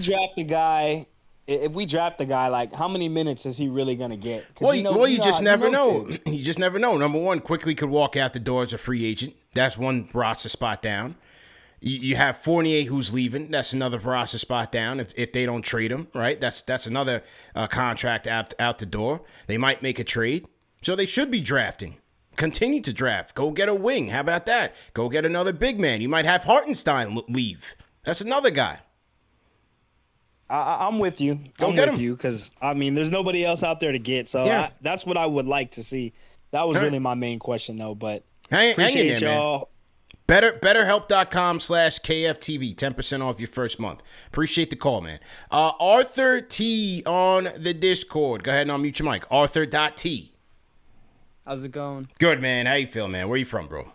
draft a guy, like, how many minutes is he really gonna get? Well, you just never know. You just never know. Number one, Quickly could walk out the door as a free agent. That's one roster spot down. You have Fournier who's leaving. That's another roster spot down if they don't trade him, right? That's another contract out the door. They might make a trade. So they should be drafting. Continue to draft. Go get a wing. How about that? Go get another big man. You might have Hartenstein leave. That's another guy. I'm with you. I'm with you because, I mean, there's nobody else out there to get. So that's what I would like to see. That was really my main question, though. But hang in there, y'all. Man. BetterHelp.com/KFTV. 10% off your first month. Appreciate the call, man. Arthur T on the Discord. Go ahead and unmute your mic. Arthur.T. How's it going? Good, man. How you feel, man? Where you from, bro?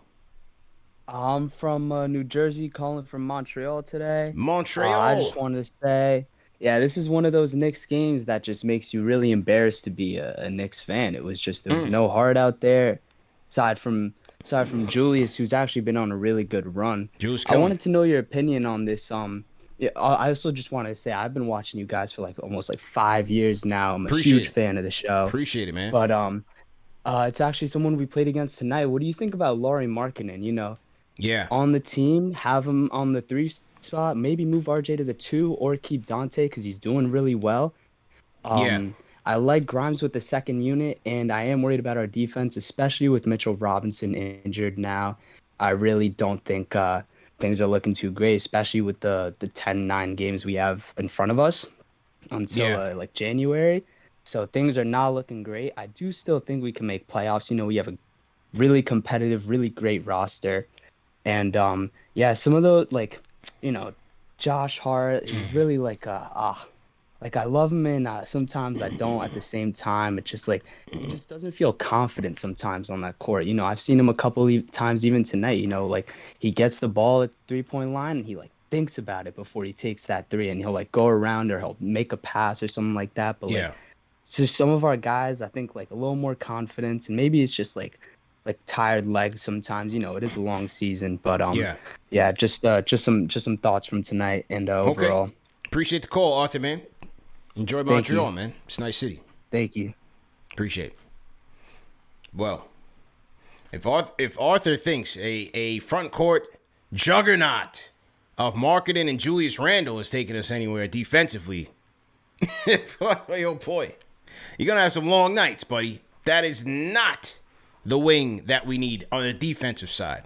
I'm from New Jersey, calling from Montreal today. Montreal. I just wanted to say, this is one of those Knicks games that just makes you really embarrassed to be a Knicks fan. There was no heart out there, aside from Julius, who's actually been on a really good run. Julius, I wanted to know your opinion on this Yeah, I also just want to say I've been watching you guys for like almost like 5 years now. I'm a Appreciate huge it. fan of the show. Appreciate it, man. But it's actually someone we played against tonight. What do you think about Laurie Markkinen? Yeah. On the team, have him on the 3 spot, maybe move RJ to the 2 or keep Dante because he's doing really well. Yeah. I like Grimes with the second unit, and I am worried about our defense, especially with Mitchell Robinson injured now. I really don't think things are looking too great, especially with the 10-9 games we have in front of us until like January. So things are not looking great. I do still think we can make playoffs. We have a really competitive, really great roster. And some of those, like, Josh Hart is really like I love him, and sometimes I don't at the same time. It's just like he just doesn't feel confident sometimes on that court. I've seen him a couple of times even tonight. Like he gets the ball at the 3-point line and he like thinks about it before he takes that 3, and he'll like go around or he'll make a pass or something like that. But like, so some of our guys, I think like a little more confidence, and maybe it's just like tired legs sometimes. It is a long season, but just some thoughts from tonight and overall. Okay. Appreciate the call, Arthur, man. Enjoy Montreal, man. It's a nice city. Thank you. Appreciate it. Well, if Arthur thinks a front court juggernaut of Markkinen and Julius Randle is taking us anywhere defensively, oh boy, you're going to have some long nights, buddy. That is not the wing that we need on the defensive side.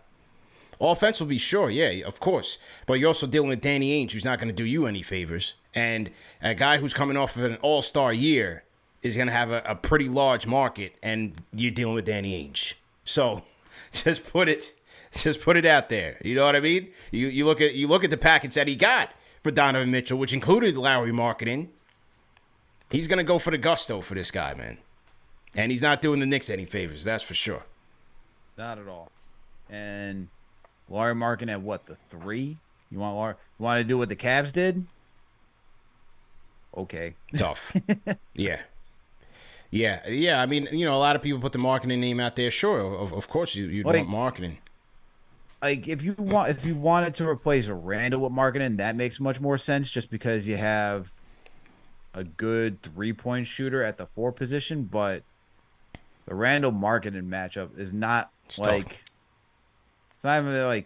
Offensively, sure, yeah, of course. But you're also dealing with Danny Ainge, who's not going to do you any favors. And a guy who's coming off of an all-star year is going to have a pretty large market, and you're dealing with Danny Ainge. So just put it out there. You know what I mean? You look at the package that he got for Donovan Mitchell, which included Lauri Markkinen. He's going to go for the gusto for this guy, man. And he's not doing the Knicks any favors, that's for sure. Not at all. And Lauri Markkinen at what, the 3? You want to do what the Cavs did? Okay. Tough. Yeah. I mean, a lot of people put the Markkinen name out there. Sure, of course you'd want Markkinen. Like if you wanted to replace Randall with Markkinen, that makes much more sense. Just because you have a good 3-point shooter at the 4 position, but the Randall Markkinen matchup is not it's not even I'm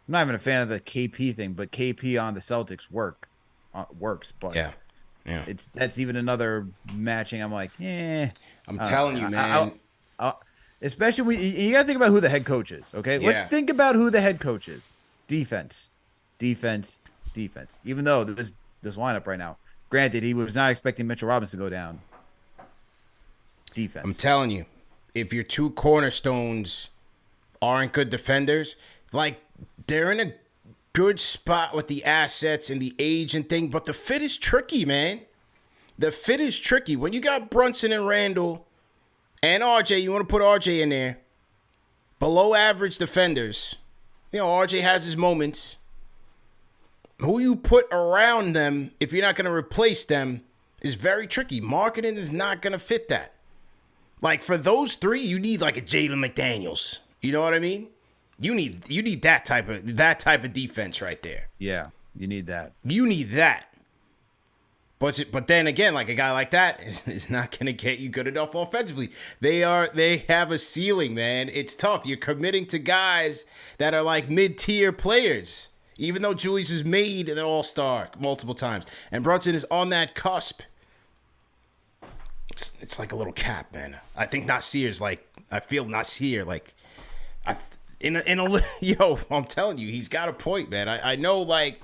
not even a fan of the KP thing, but KP on the Celtics works. But yeah, that's even another matching. I'm like, I'm telling you, man. Especially when you got to think about who the head coach is. Okay, let's think about who the head coach is. Defense. Even though this lineup right now, granted, he was not expecting Mitchell Robinson to go down. Defense. I'm telling you, if your 2 cornerstones aren't good defenders, like they're in a good spot with the assets and the age and thing, but the fit is tricky, man. The fit is tricky. When you got Brunson and Randall and RJ, you want to put RJ in there, below average defenders. RJ has his moments. Who you put around them, if you're not going to replace them, is very tricky. Markkinen is not going to fit that. Like, for those 3, you need like a Jalen McDaniels. You know what I mean? You need that type of defense right there. Yeah, you need that. You need that. But then again, like a guy like that is not going to get you good enough offensively. They have a ceiling, man. It's tough. You're committing to guys that are like mid-tier players, even though Julius has made an all-star multiple times. And Brunson is on that cusp. It's like a little cap, man. I think Nassir's like, I feel Nassir like, I'm telling you, he's got a point, man. I know, like,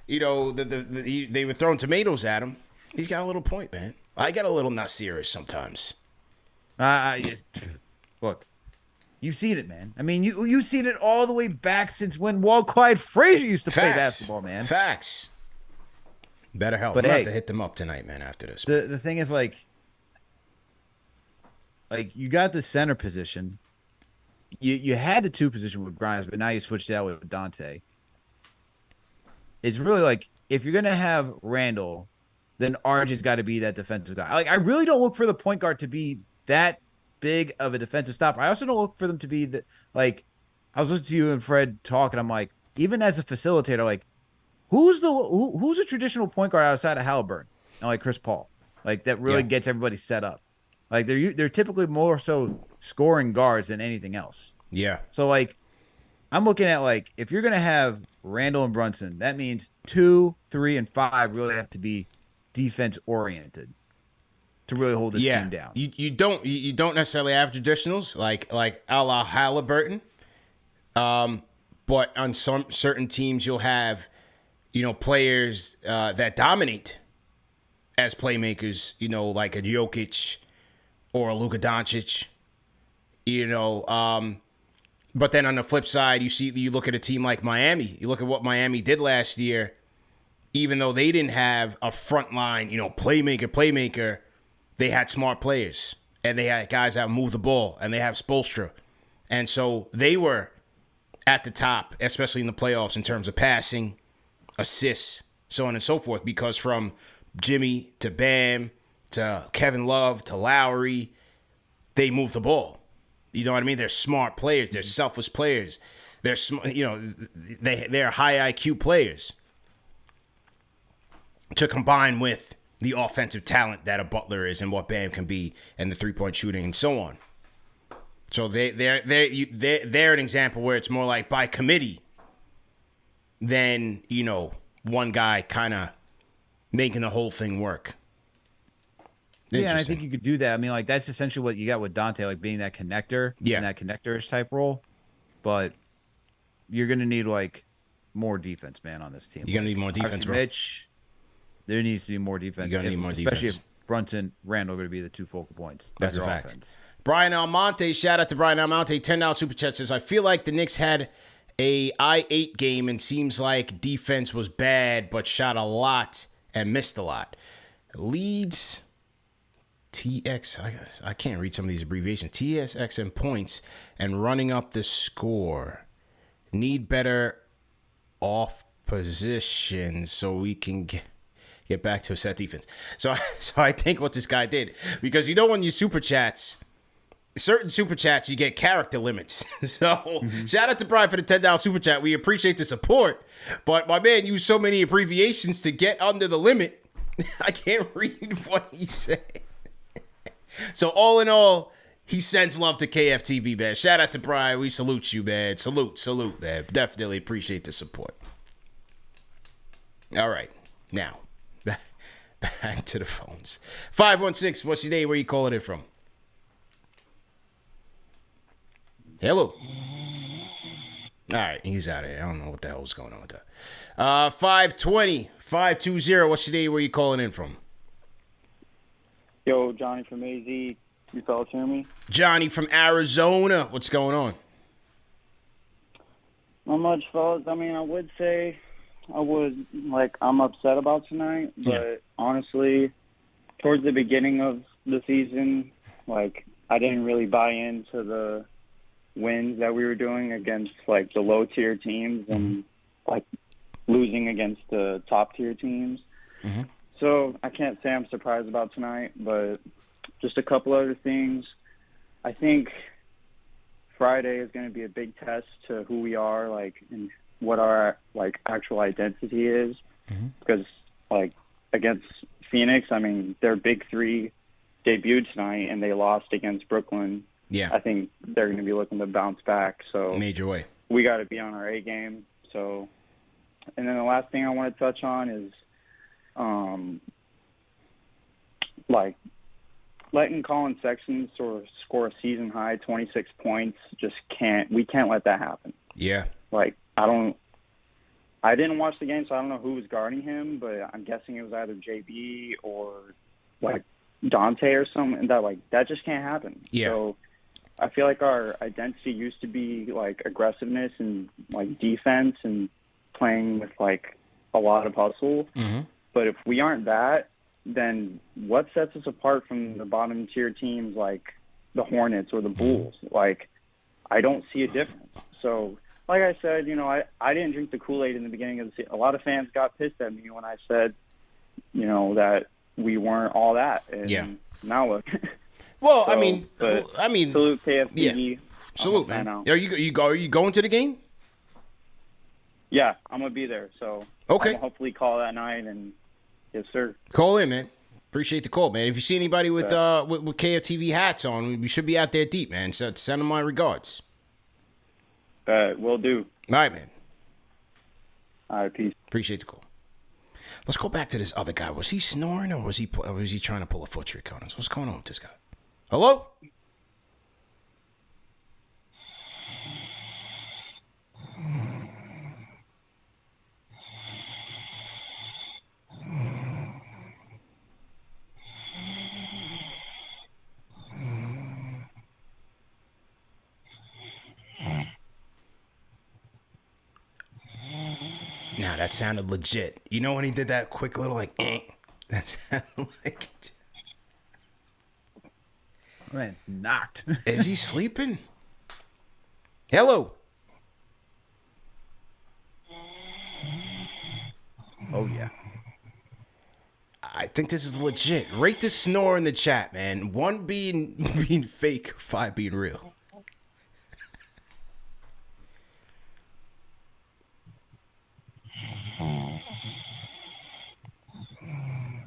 they were throwing tomatoes at him. He's got a little point, man. I got a little Nassir sometimes. Look, you've seen it, man. I mean, you've seen it all the way back since when Walt Clyde Frazier used to play basketball, man. Facts. Better help. But I'm going to have to hit them up tonight, man, after this. The thing is, like, you got the center position. You had the 2 position with Grimes, but now you switched it out with Dante. It's really like, if you're going to have Randall, then RJ's got to be that defensive guy. Like, I really don't look for the point guard to be that big of a defensive stopper. I also don't look for them to be I was listening to you and Fred talk, and I'm like, even as a facilitator, like, who's a traditional point guard outside of Halliburton and like Chris Paul, like that really gets everybody set up. Like they're typically more so scoring guards than anything else. Yeah. So like I'm looking at like if you're gonna have Randall and Brunson, that means 2, 3, and 5 really have to be defense oriented to really hold this team down. You don't necessarily have traditionals like a la Halliburton, but on some certain teams you'll have players that dominate as playmakers. Like a Jokic or a Luka Doncic. But then on the flip side, you look at a team like Miami. You look at what Miami did last year. Even though they didn't have a front line, playmaker, they had smart players. And they had guys that move the ball. And they have Spoelstra. And so they were at the top, especially in the playoffs, in terms of passing, assists, so on and so forth. Because from Jimmy to Bam to Kevin Love to Lowry, they move the ball. You know what I mean? They're smart players. They're selfless players. They're they're high IQ players. To combine with the offensive talent that a Butler is and what Bam can be and the 3-point shooting and so on. So they're an example where it's more like by committee than, one guy kind of making the whole thing work. Yeah, and I think you could do that. I mean, like, that's essentially what you got with Dante, like, being that connector. Yeah. In that connector-ish type role. But you're going to need, like, more defense, man, on this team. You're going to need more defense, bro. Mitch, there needs to be more defense. You're going to need more especially defense. If Brunson, Randall are going to be the two focal points. That's a fact. Offense. Brian Almonte, shout out to Brian Almonte, $10 super chat says, I feel like the Knicks had a I-8 game and seems like defense was bad, but shot a lot and missed a lot. Leads... I can't read some of these abbreviations. TSX and points and running up the score. Need better off positions so we can get back to a set defense. So I think what this guy did, because when you super chats, certain super chats you get character limits. So shout out to Brian for the $10 super chat. We appreciate the support, but my man used so many abbreviations to get under the limit. I can't read what he said. So all in all, he sends love to KFTV, man. Shout out to Brian. We salute you, man. Salute, man. Definitely appreciate the support. All right. Now, back to the phones. 516, what's your name? Where you calling it from? Hello. All right, he's out of here. I don't know what the hell was going on with that. 520, what's your name? Where you calling in from? Yo, Johnny from AZ. You fellas hear me? Johnny from Arizona. What's going on? Not much, fellas. I mean, I would say I'm upset about tonight, but honestly, towards the beginning of the season, I didn't really buy into the wins that we were doing against, the low-tier teams and, losing against the top-tier teams. Mm-hmm. So I can't say I'm surprised about tonight, but just a couple other things. I think Friday is going to be a big test to who we are, and what our actual identity is. Mm-hmm. Because against Phoenix, I mean, their big three debuted tonight and they lost against Brooklyn. Yeah, I think they're going to be looking to bounce back. So major way. We got to be on our A game. So, and then the last thing I want to touch on is. Letting Colin Sexton score a season high 26 points we can't let that happen. Yeah. I didn't watch the game, so I don't know who was guarding him, but I'm guessing it was either JB or Dante or something. That just can't happen. Yeah. So I feel like our identity used to be aggressiveness and defense and playing with a lot of hustle. Mm-hmm. But if we aren't that, then what sets us apart from the bottom tier teams like the Hornets or the Bulls? I don't see a difference. So, like I said, I didn't drink the Kool-Aid in the beginning of the season. A lot of fans got pissed at me when I said, that we weren't all that. And now look. Well, so, I mean, salute KFTV. Yeah. Salute, man. Are you going to the game? Yeah, I'm gonna be there. So Okay. I'll hopefully call that night, and yes, sir. Call in, man. Appreciate the call, man. If you see anybody with KFTV hats on, we should be out there deep, man. So send them my regards. Will do. All right, man. All right, peace. Appreciate the call. Let's go back to this other guy. Was he snoring or was he trying to pull a foot trick on us? What's going on with this guy? Hello? Now that sounded legit. You know when he did that quick little like, that sounded like. Man, it's knocked. Is he sleeping? Hello. Oh yeah. I think this is legit. Rate this snore in the chat, man. 1 being fake, 5 being real.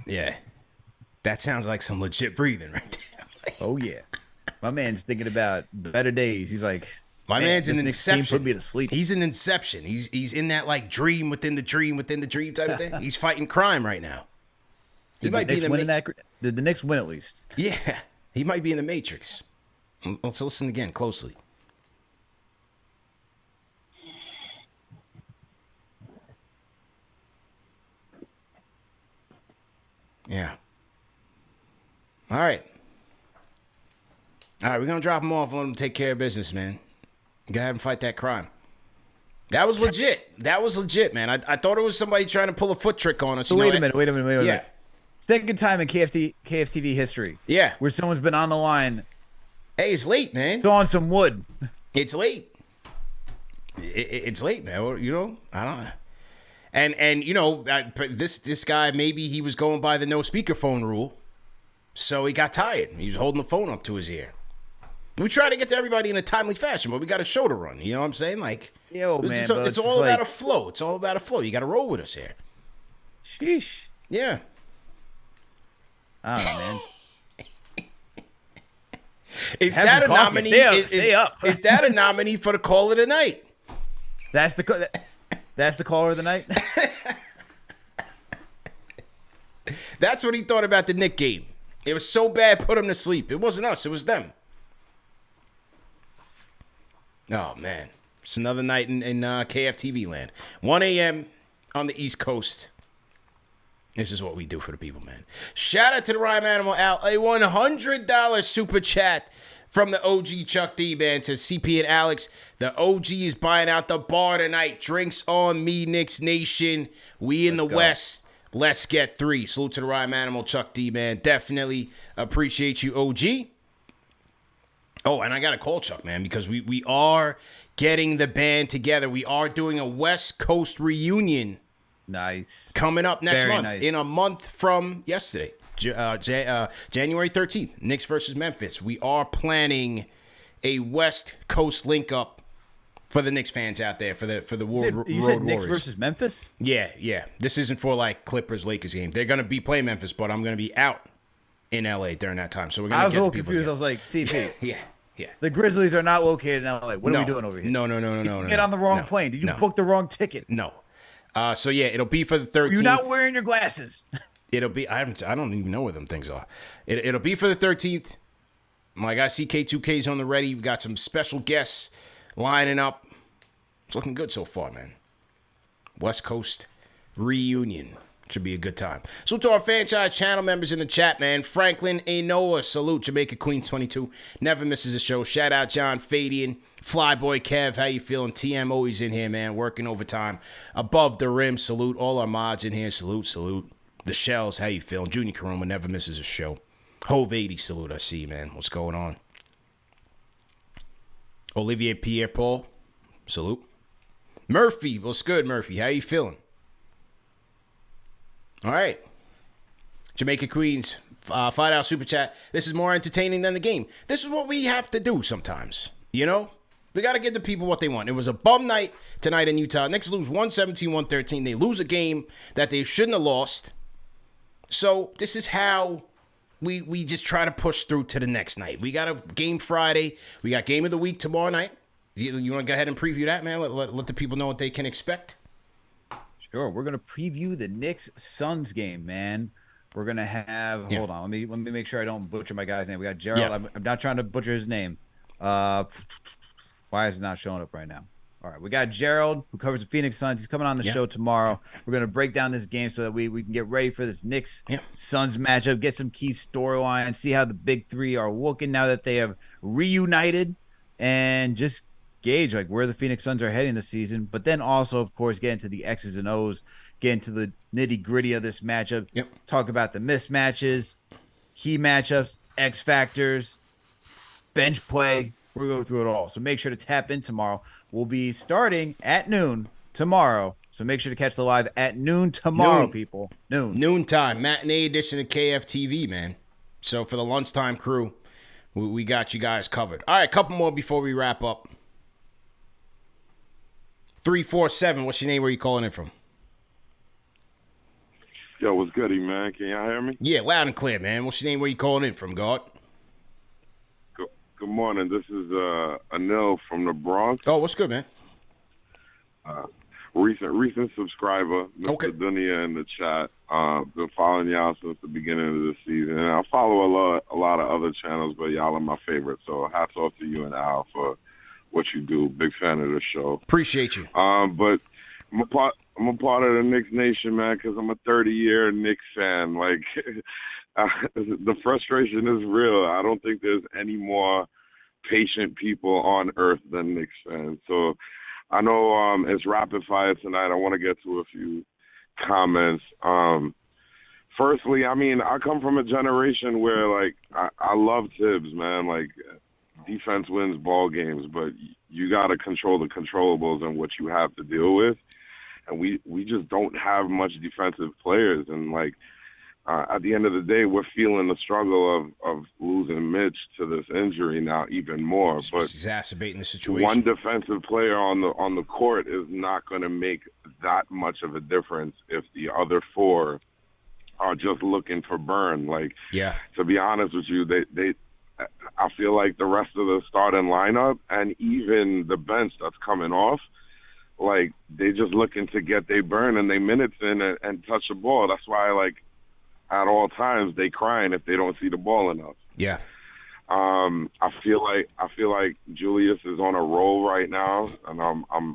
Yeah. That sounds like some legit breathing right there. Oh yeah. My man's thinking about better days. He's like, My man's in this Knicks team Inception. put me to sleep. He's in Inception. He's in that like dream within the dream within the dream type of thing. He's fighting crime right now. He Did might the be Knicks in win the in that? Did the Knicks win at least? Yeah, he might be in the Matrix. Let's listen again closely. Yeah. All right. All right, we're going to drop him off and let him take care of business, man. Go ahead and fight that crime. That was legit. That was legit, man. I thought it was somebody trying to pull a foot trick on us. So wait a minute. Yeah. Second time in KFTV history. Yeah. Where someone's been on the line. Hey, it's late, man. So on some wood. It's late. It's late, man. You know, I don't know. And you know, this guy, maybe he was going by the no speakerphone rule. So he got tired. He was holding the phone up to his ear. We try to get to everybody in a timely fashion, but we got a show to run. You know what I'm saying? Like, Yo, man, it's all about a flow. It's all about a flow. You got to roll with us here. Sheesh. Yeah. I don't know, man. Is Have that a some coffee. nominee? Stay up. Is that a nominee for the call of the night? That's the caller of the night. That's what he thought about the Knicks game. It was so bad, put him to sleep. It wasn't us. It was them. Oh, man. It's another night in KFTV land. 1 a.m. on the East Coast. This is what we do for the people, man. Shout out to the Rhyme Animal Al. A $100 super chat from the OG Chuck D, man. Says CP and Alex, the OG is buying out the bar tonight. Drinks on me, Knicks Nation. We in the West. Let's get 3. Salute to the Rhyme Animal, Chuck D, man. Definitely appreciate you, OG. Oh, and I got to call Chuck, man, because we are getting the band together. We are doing a West Coast reunion. Nice. Coming up next Very month. nice. In a month from yesterday. January 13th. Knicks versus Memphis. We are planning a West Coast link-up for the Knicks fans out there, for the Road You said Knicks Warriors. versus Memphis? Yeah. This isn't for like Clippers-Lakers game. They're going to be playing Memphis, but I'm going to be out in L.A. during that time. So we're going to I was get a little the people confused. I together. was like, CP. Yeah. The Grizzlies are not located in LA. What are we doing over here? No. Get on the wrong plane. Did you book the wrong ticket? No. So yeah, it'll be for the 13th. You're not wearing your glasses. It'll be. I don't even know where them things are. It'll be for the 13th. My guy CK2K's on the ready. We got some special guests lining up. It's looking good so far, man. West Coast reunion. Should be a good time. Salute to our franchise channel members in the chat, man. Franklin Anoa, salute. Jamaica Queens 22. Never misses a show. Shout out John Fadian. Flyboy Kev, how you feeling? TM always in here, man. Working overtime. Above the rim, salute. All our mods in here, salute. The Shells, how you feeling? Junior Karoma never misses a show. Hove 80, salute. I see you, man. What's going on? Olivier Pierre-Paul, salute. Murphy, what's good, Murphy? How you feeling? All right. Jamaica Queens, $5 super chat. This is more entertaining than the game. This is what we have to do sometimes, you know? We got to give the people what they want. It was a bum night tonight in Utah. Knicks lose 117-113. They lose a game that they shouldn't have lost. So this is how we just try to push through to the next night. We got a game Friday. We got game of the week tomorrow night. You want to go ahead and preview that, man? Let the people know what they can expect. Sure. We're going to preview the Knicks-Suns game, man. We're going to have hold on. Let me make sure I don't butcher my guy's name. We got Gerald. Yeah. I'm not trying to butcher his name. Why is it not showing up right now? All right. We got Gerald, who covers the Phoenix Suns. He's coming on the show tomorrow. We're going to break down this game so that we can get ready for this Knicks-Suns matchup, get some key storylines, see how the big three are looking now that they have reunited, and just gauge like where the Phoenix Suns are heading this season, but then also, of course, get into the X's and O's, get into the nitty-gritty of this matchup, talk about the mismatches, key matchups, X factors, bench play. We'll go through it all. So make sure to tap in tomorrow. We'll be starting at noon tomorrow. So make sure to catch the live at noon tomorrow, people. Noon time, matinee edition of KFTV, man. So for the lunchtime crew, we got you guys covered. All right, a couple more before we wrap up. 347, what's your name? Where you calling in from? Yo, what's goody, man? Can y'all hear me? Yeah, loud and clear, man. What's your name? Where you calling in from, God? Good morning. This is Anil from the Bronx. Oh, what's good, man? Recent subscriber, Mr. Dunia in the chat. Been following y'all since the beginning of the season. And I follow a lot of other channels, but y'all are my favorite. So hats off to you and Al for what you do. Big fan of the show. Appreciate you. But I'm a part of the Knicks Nation, man, because I'm a 30-year Knicks fan. Like, the frustration is real. I don't think there's any more patient people on earth than Knicks fans. So I know it's rapid fire tonight. I want to get to a few comments. Firstly, I mean, I come from a generation where, like, I love Tibbs, man. Like, defense wins ball games, but you got to control the controllables and what you have to deal with. And we just don't have much defensive players. And, like, at the end of the day, we're feeling the struggle of losing Mitch to this injury now even more. But exacerbating the situation. One defensive player on the court is not going to make that much of a difference if the other four are just looking for burn. Like, to be honest with you, I feel like the rest of the starting lineup and even the bench that's coming off, like, they just looking to get their burn and they minutes in and touch the ball. That's why, like, at all times they crying if they don't see the ball enough. Yeah. I feel like Julius is on a roll right now, and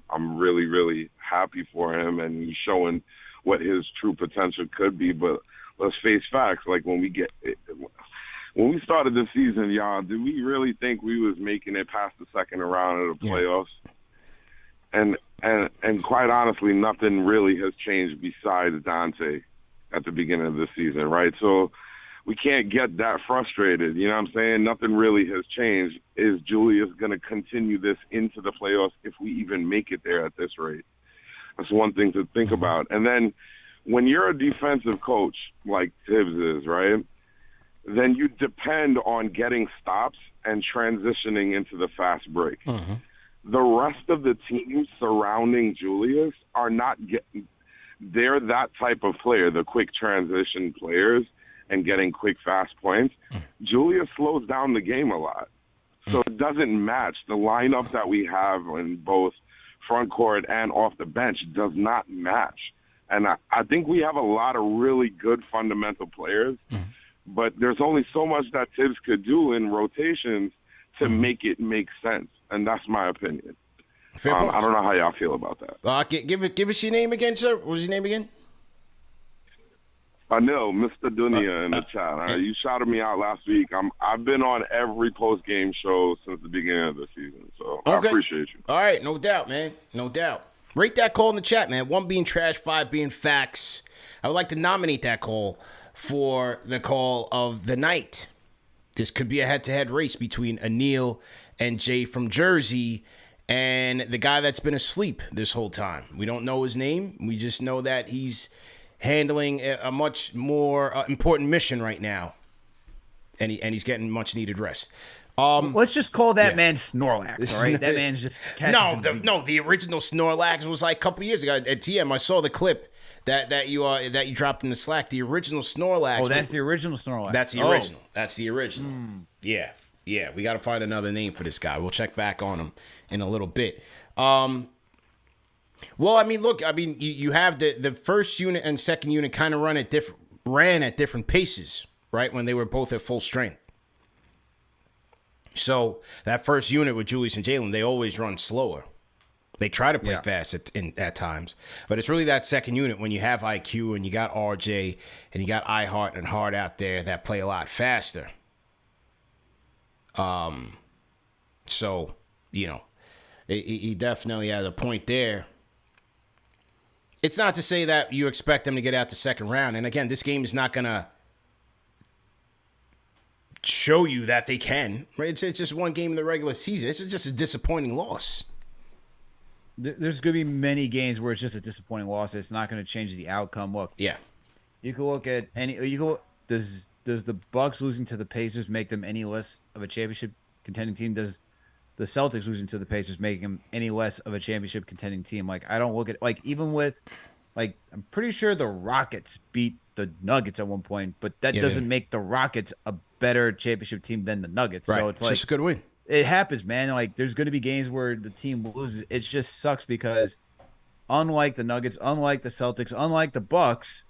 I'm really, really happy for him, and he's showing what his true potential could be. But let's face facts. Like, when we started the season, y'all, did we really think we was making it past the second round of the playoffs? And quite honestly, nothing really has changed besides Dante at the beginning of the season, right? So we can't get that frustrated. You know what I'm saying? Nothing really has changed. Is Julius going to continue this into the playoffs if we even make it there at this rate? That's one thing to think about. And then when you're a defensive coach like Tibbs is, right, then you depend on getting stops and transitioning into the fast break. Mm-hmm. The rest of the teams surrounding Julius are not getting – they're that type of player, the quick transition players and getting quick, fast points. Julius slows down the game a lot. So it doesn't match. The lineup that we have in both front court and off the bench does not match. And I think we have a lot of really good fundamental players, but there's only so much that Tibbs could do in rotations to make it make sense. And that's my opinion. I don't know how y'all feel about that. Give us your name again, sir. What was your name again? Anil, Mr. Dunia in the chat. You shouted me out last week. I've been on every post-game show since the beginning of the season, so I appreciate you. All right, no doubt, man. No doubt. Rate that call in the chat, man. 1 being trash, 5 being facts. I would like to nominate that call for the call of the night. This could be a head-to-head race between Anil and Jay from Jersey and the guy that's been asleep this whole time. We don't know his name. We just know that he's handling a much more important mission right now, and he's getting much-needed rest. Let's just call that man Snorlax, all right? That man's just catching the original Snorlax was like a couple years ago at TM. I saw the clip that you dropped in the Slack. The original Snorlax. Oh, that's the original Snorlax. That's the original. That's the original. Yeah. We got to find another name for this guy. We'll check back on him in a little bit. Well, I mean, look, you have the first unit and second unit kind of ran at different paces, right? When they were both at full strength. So that first unit with Julius and Jalen, they always run slower. They try to play fast at times, but it's really that second unit when you have IQ and you got RJ and you got iHeart and Hart out there that play a lot faster. So he definitely has a point there. It's not to say that you expect them to get out the second round, and again, this game is not gonna show you that they can, right? It's just one game in the regular season. It's just a disappointing loss. There's going to be many games where it's just a disappointing loss. It's not going to change the outcome. Look, you can look at does the Bucks losing to the Pacers make them any less of a championship contending team? Does the Celtics losing to the Pacers make them any less of a championship contending team? Like, I don't look at, like, even with, like, I'm pretty sure the Rockets beat the Nuggets at one point, but that doesn't make the Rockets a better championship team than the Nuggets. Right. So it's like, just a good win. It happens, man. Like, there's going to be games where the team loses. It just sucks because unlike the Nuggets, unlike the Celtics, unlike the Bucks,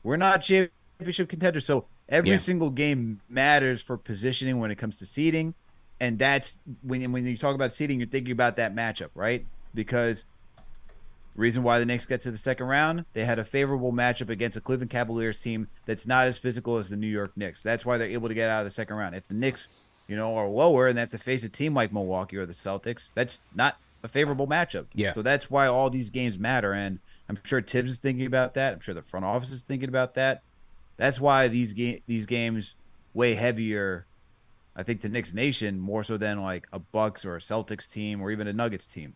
we're not championship contenders. So every single game matters for positioning when it comes to seeding. And that's when you talk about seeding, you're thinking about that matchup, right? Because the reason why the Knicks get to the second round, they had a favorable matchup against a Cleveland Cavaliers team that's not as physical as the New York Knicks. That's why they're able to get out of the second round. If the Knicks, are lower and they have to face a team like Milwaukee or the Celtics, that's not a favorable matchup. Yeah. So that's why all these games matter. And I'm sure Tibbs is thinking about that. I'm sure the front office is thinking about that. That's why these games weigh heavier, I think, to Knicks Nation more so than like a Bucks or a Celtics team or even a Nuggets team.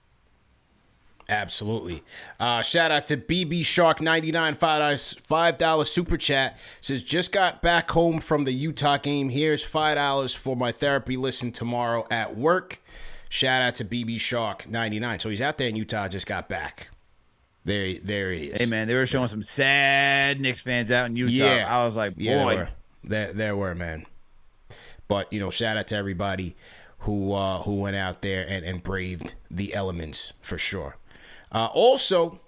Absolutely. Shout out to BB Shark 99 $5 super chat. Says, just got back home from the Utah game. Here's $5 for my therapy listen tomorrow at work. Shout out to BB Shark 99. So he's out there in Utah, just got back. There he is. Hey man, they were showing some sad Knicks fans out in Utah. Yeah. I was like, boy. Yeah, there were, man. But shout out to everybody who went out there and braved the elements for sure. Also,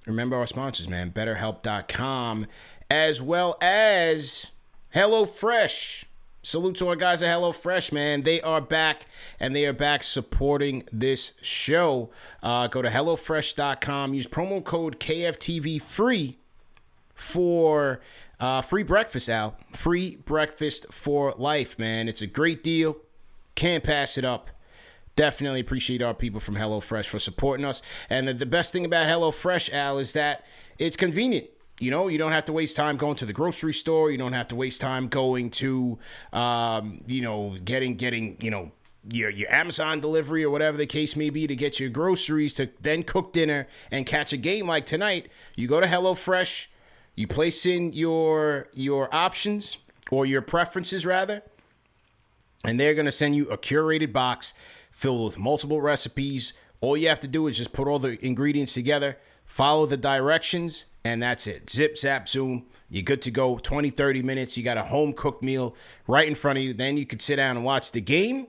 remember our sponsors, man, BetterHelp.com, as well as HelloFresh. Salute to our guys at HelloFresh, man. They are back, and they are back supporting this show. Go to HelloFresh.com. Use promo code KFTV free for free breakfast out. Free breakfast for life, man. It's a great deal. Can't pass it up. Definitely appreciate our people from HelloFresh for supporting us. And the best thing about HelloFresh, Al, is that it's convenient. You don't have to waste time going to the grocery store. You don't have to waste time going to, getting your Amazon delivery or whatever the case may be to get your groceries to then cook dinner and catch a game like tonight. You go to HelloFresh, you place in your options or your preferences rather, and they're going to send you a curated box filled with multiple recipes. All you have to do is just put all the ingredients together, follow the directions, and that's it. Zip, zap, zoom. You're good to go. 20, 30 minutes. You got a home-cooked meal right in front of you. Then you can sit down and watch the game.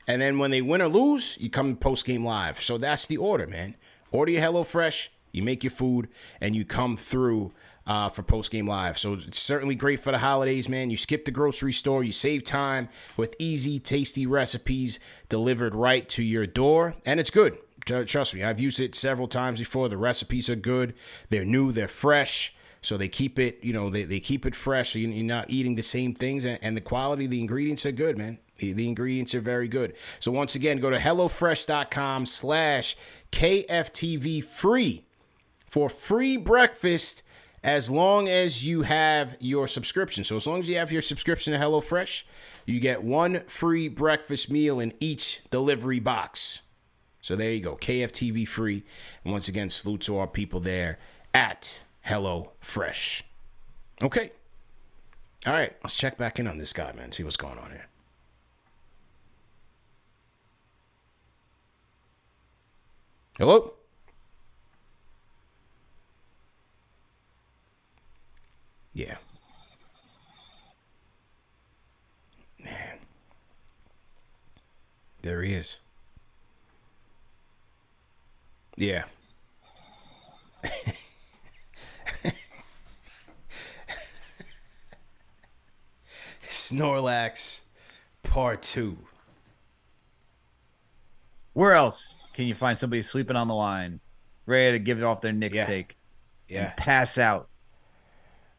And then when they win or lose, you come to post-game live. So that's the order, man. Order your HelloFresh, you make your food, and you come through for post-game live. So it's certainly great for the holidays, man. You skip the grocery store. You save time with easy, tasty recipes delivered right to your door. And it's good. Trust me, I've used it several times before. The recipes are good. They're new. They're fresh. So they keep it, they keep it fresh. So you're not eating the same things. And the quality of the ingredients are good, man. The ingredients are very good. So once again, go to HelloFresh.com/KFTV free for free breakfast as long as you have your subscription. So as long as you have your subscription to HelloFresh, you get one free breakfast meal in each delivery box. So there you go, KFTV free. And once again, salute to our people there at HelloFresh. Okay. All right, let's check back in on this guy, man. See what's going on here. Hello? Yeah. Man. There he is. Yeah. Snorlax Part 2. Where else can you find somebody sleeping on the line, ready to give it off their Knicks take, and pass out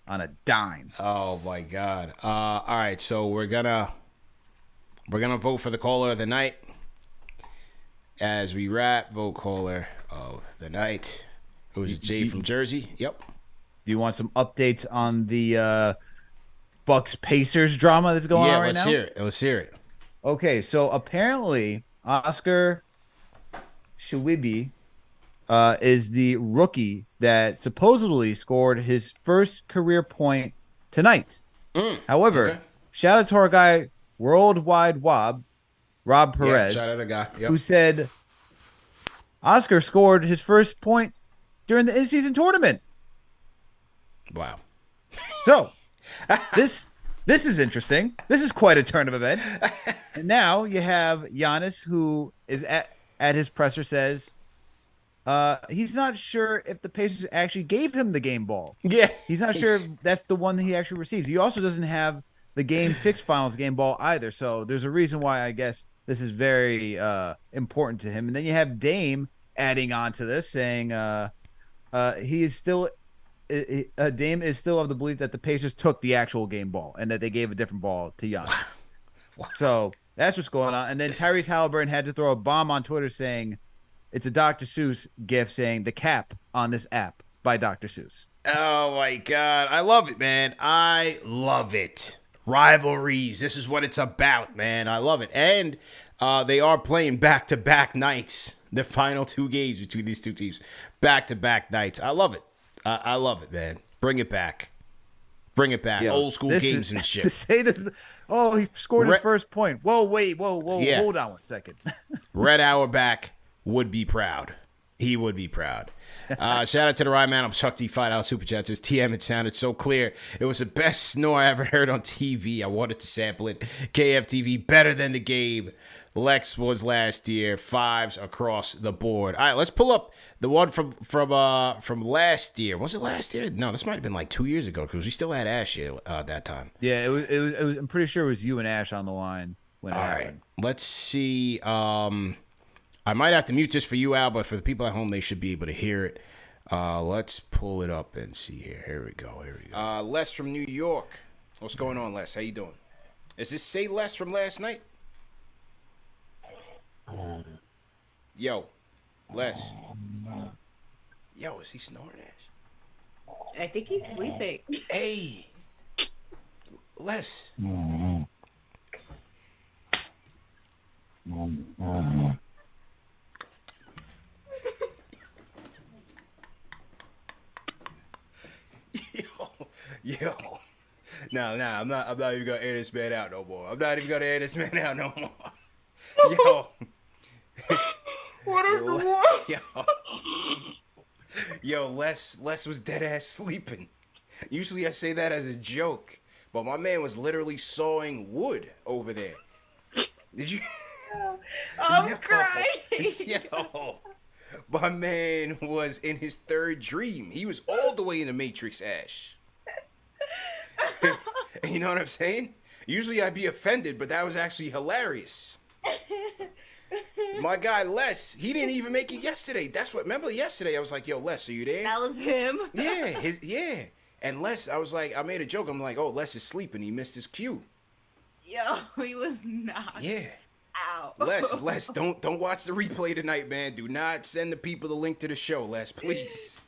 on a dime? Oh my God! All right, so we're gonna vote for the caller of the night. As we wrap, vote caller of the night. It was Jay from Jersey. Yep. Do you want some updates on the Bucks Pacers drama that's going on right now? Yeah, let's hear it. Okay, so apparently Oscar Shiwibi is the rookie that supposedly scored his first career point tonight. However, shout out to our guy Worldwide Rob Perez, shout out to guy. Yep. who said Oscar scored his first point during the in-season tournament. Wow. So this is interesting. This is quite a turn of event. And now you have Giannis, who is at his presser, says he's not sure if the Pacers actually gave him the game ball. Yeah. He's not sure if that's the one that he actually received. He also doesn't have the Game 6 Finals game ball either. So there's a reason why I guess this is very important to him. And then you have Dame adding on to this, saying he is still Dame is still of the belief that the Pacers took the actual game ball and that they gave a different ball to Giannis. Wow. So that's what's going on. And then Tyrese Halliburton had to throw a bomb on Twitter saying it's a Dr. Seuss gif saying the cap on this app by Dr. Seuss. Oh my God. I love it, man. I love it. Rivalries. This is what it's about, man. I love it. And they are playing back-to-back nights. The final 2 games between these two teams. Back-to-back nights. I love it. I love it, man. Bring it back. Bring it back. Old school games and shit. To say this, he scored his first point. Whoa, yeah. Hold on one second. Red Auerbach would be proud. He would be proud. Shout out to the right man. I'm Chuck D. $5 Super Chat. Says TM, it sounded so clear. It was the best snore I ever heard on TV. I wanted to sample it. KFTV, better than the game. Lex was last year. 5s across the board. All right, let's pull up the one from last year. Was it last year? No, this might have been like 2 years ago because we still had Ash here that time. Yeah, it was. I'm pretty sure it was you and Ash on the line when it happened. Right, let's see. I might have to mute this for you, Al, but for the people at home, they should be able to hear it. Let's pull it up and see here. Here we go. Les from New York. What's going on, Les? How you doing? Is this Say Les from last night? Yo, Les. Yo, is he snoring, Ash? I think he's sleeping. Hey, Les. Yo. No, I'm not even gonna air this man out no more. Yo. What is the one? Yo, Les was dead ass sleeping. Usually I say that as a joke, but my man was literally sawing wood over there. Did you? I'm crying. Yo, my man was in his third dream. He was all the way in the Matrix, Ash. You know what I'm saying? Usually I'd be offended, but that was actually hilarious. My guy Les, he didn't even make it yesterday. Remember yesterday I was like, yo, Les, are you there? That was him. Yeah. And Les, I was like, I made a joke. I'm like, oh, Les is sleeping. He missed his cue. Yo, he was not. Yeah. Ow. Les, don't watch the replay tonight, man. Do not send the people the link to the show, Les, please.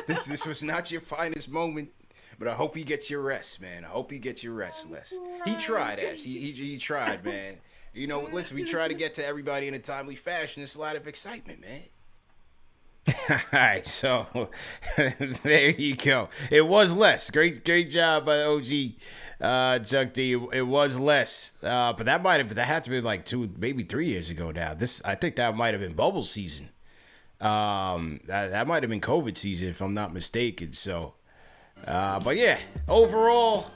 This was not your finest moment. But I hope you get your rest, man. I hope you get your rest, Les. He tried, Ash. He tried, man. You know, listen, we try to get to everybody in a timely fashion. It's a lot of excitement, man. All right, so there you go. It was Les. Great job by OG Chuck D. It was Les. But that had to be like 2, maybe 3 years ago now. I think that might have been bubble season. That might have been COVID season, if I'm not mistaken. So, but yeah, overall,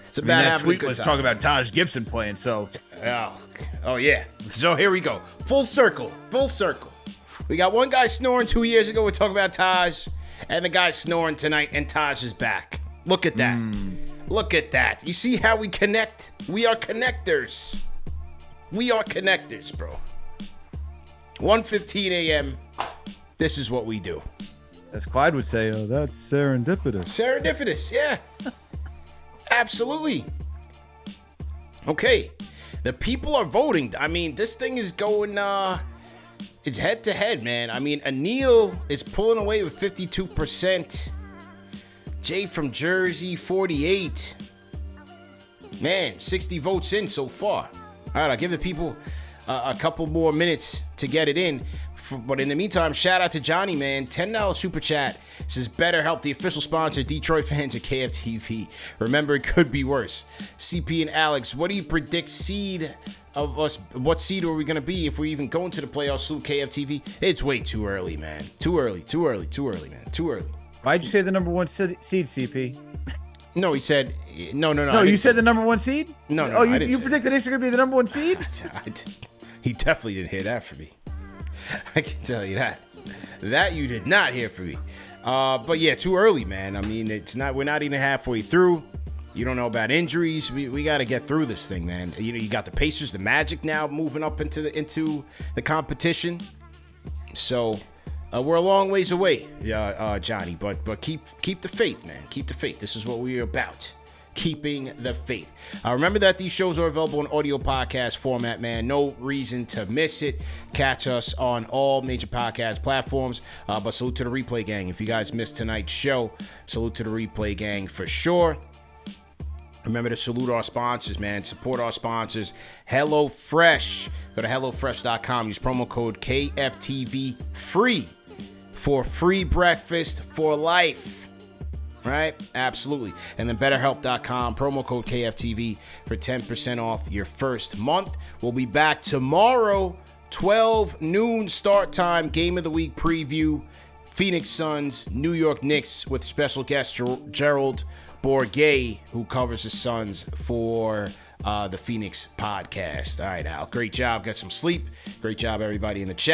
it's about that having tweet a good was time. talking about Taj Gibson playing, so Oh yeah. So here we go. Full circle. We got one guy snoring 2 years ago. We're talking about Taj, and the guy snoring tonight, and Taj is back. Look at that. Look at that. You see how we connect? We are connectors. We are connectors, bro. 1:15 a.m. This is what we do. as Clyde would say, oh, that's serendipitous. Serendipitous, yeah. Absolutely. Okay. The people are voting. I mean, this thing is going, it's head to head, man. I mean, Anil is pulling away with 52%. Jay from Jersey, 48. Man, 60 votes in so far. All right, I'll give the people a couple more minutes to get it in. But in the meantime, shout out to Johnny, man. $10 super chat. Says, better help the official sponsor, Detroit fans at KFTV. Remember, it could be worse. CP and Alex, what do you predict seed of us? What seed are we going to be if we even go into the playoffs? Salute KFTV. It's way too early, man. Too early, man. Too early. Why'd you say the number one seed, CP? No, he said, no. No, you said the number one seed? No. Oh, you predicted Knicks are going to be the number one seed? He definitely didn't hear that from me. I can tell you that. That you did not hear from me. But yeah, too early, man. I mean, we're not even halfway through. You don't know about injuries. We got to get through this thing, man. You know, you got the Pacers, the Magic now moving up into the competition. So we're a long ways away, Johnny. But keep the faith, man. Keep the faith. This is what we're about. Keeping the faith. Remember that these shows are available in audio podcast format, man. No reason to miss it. Catch us on all major podcast platforms. But salute to the replay gang. If you guys missed tonight's show, salute to the replay gang for sure. Remember to salute our sponsors, man. Support our sponsors. HelloFresh. Go to HelloFresh.com. Use promo code KFTV free for free breakfast for life. Right? Absolutely. And then BetterHelp.com, promo code KFTV for 10% off your first month. We'll be back tomorrow, 12 noon start time, game of the week preview. Phoenix Suns, New York Knicks with special guest Gerald Bourguet, who covers the Suns for the Phoenix podcast. All right, Al. Great job. Got some sleep. Great job, everybody in the chat.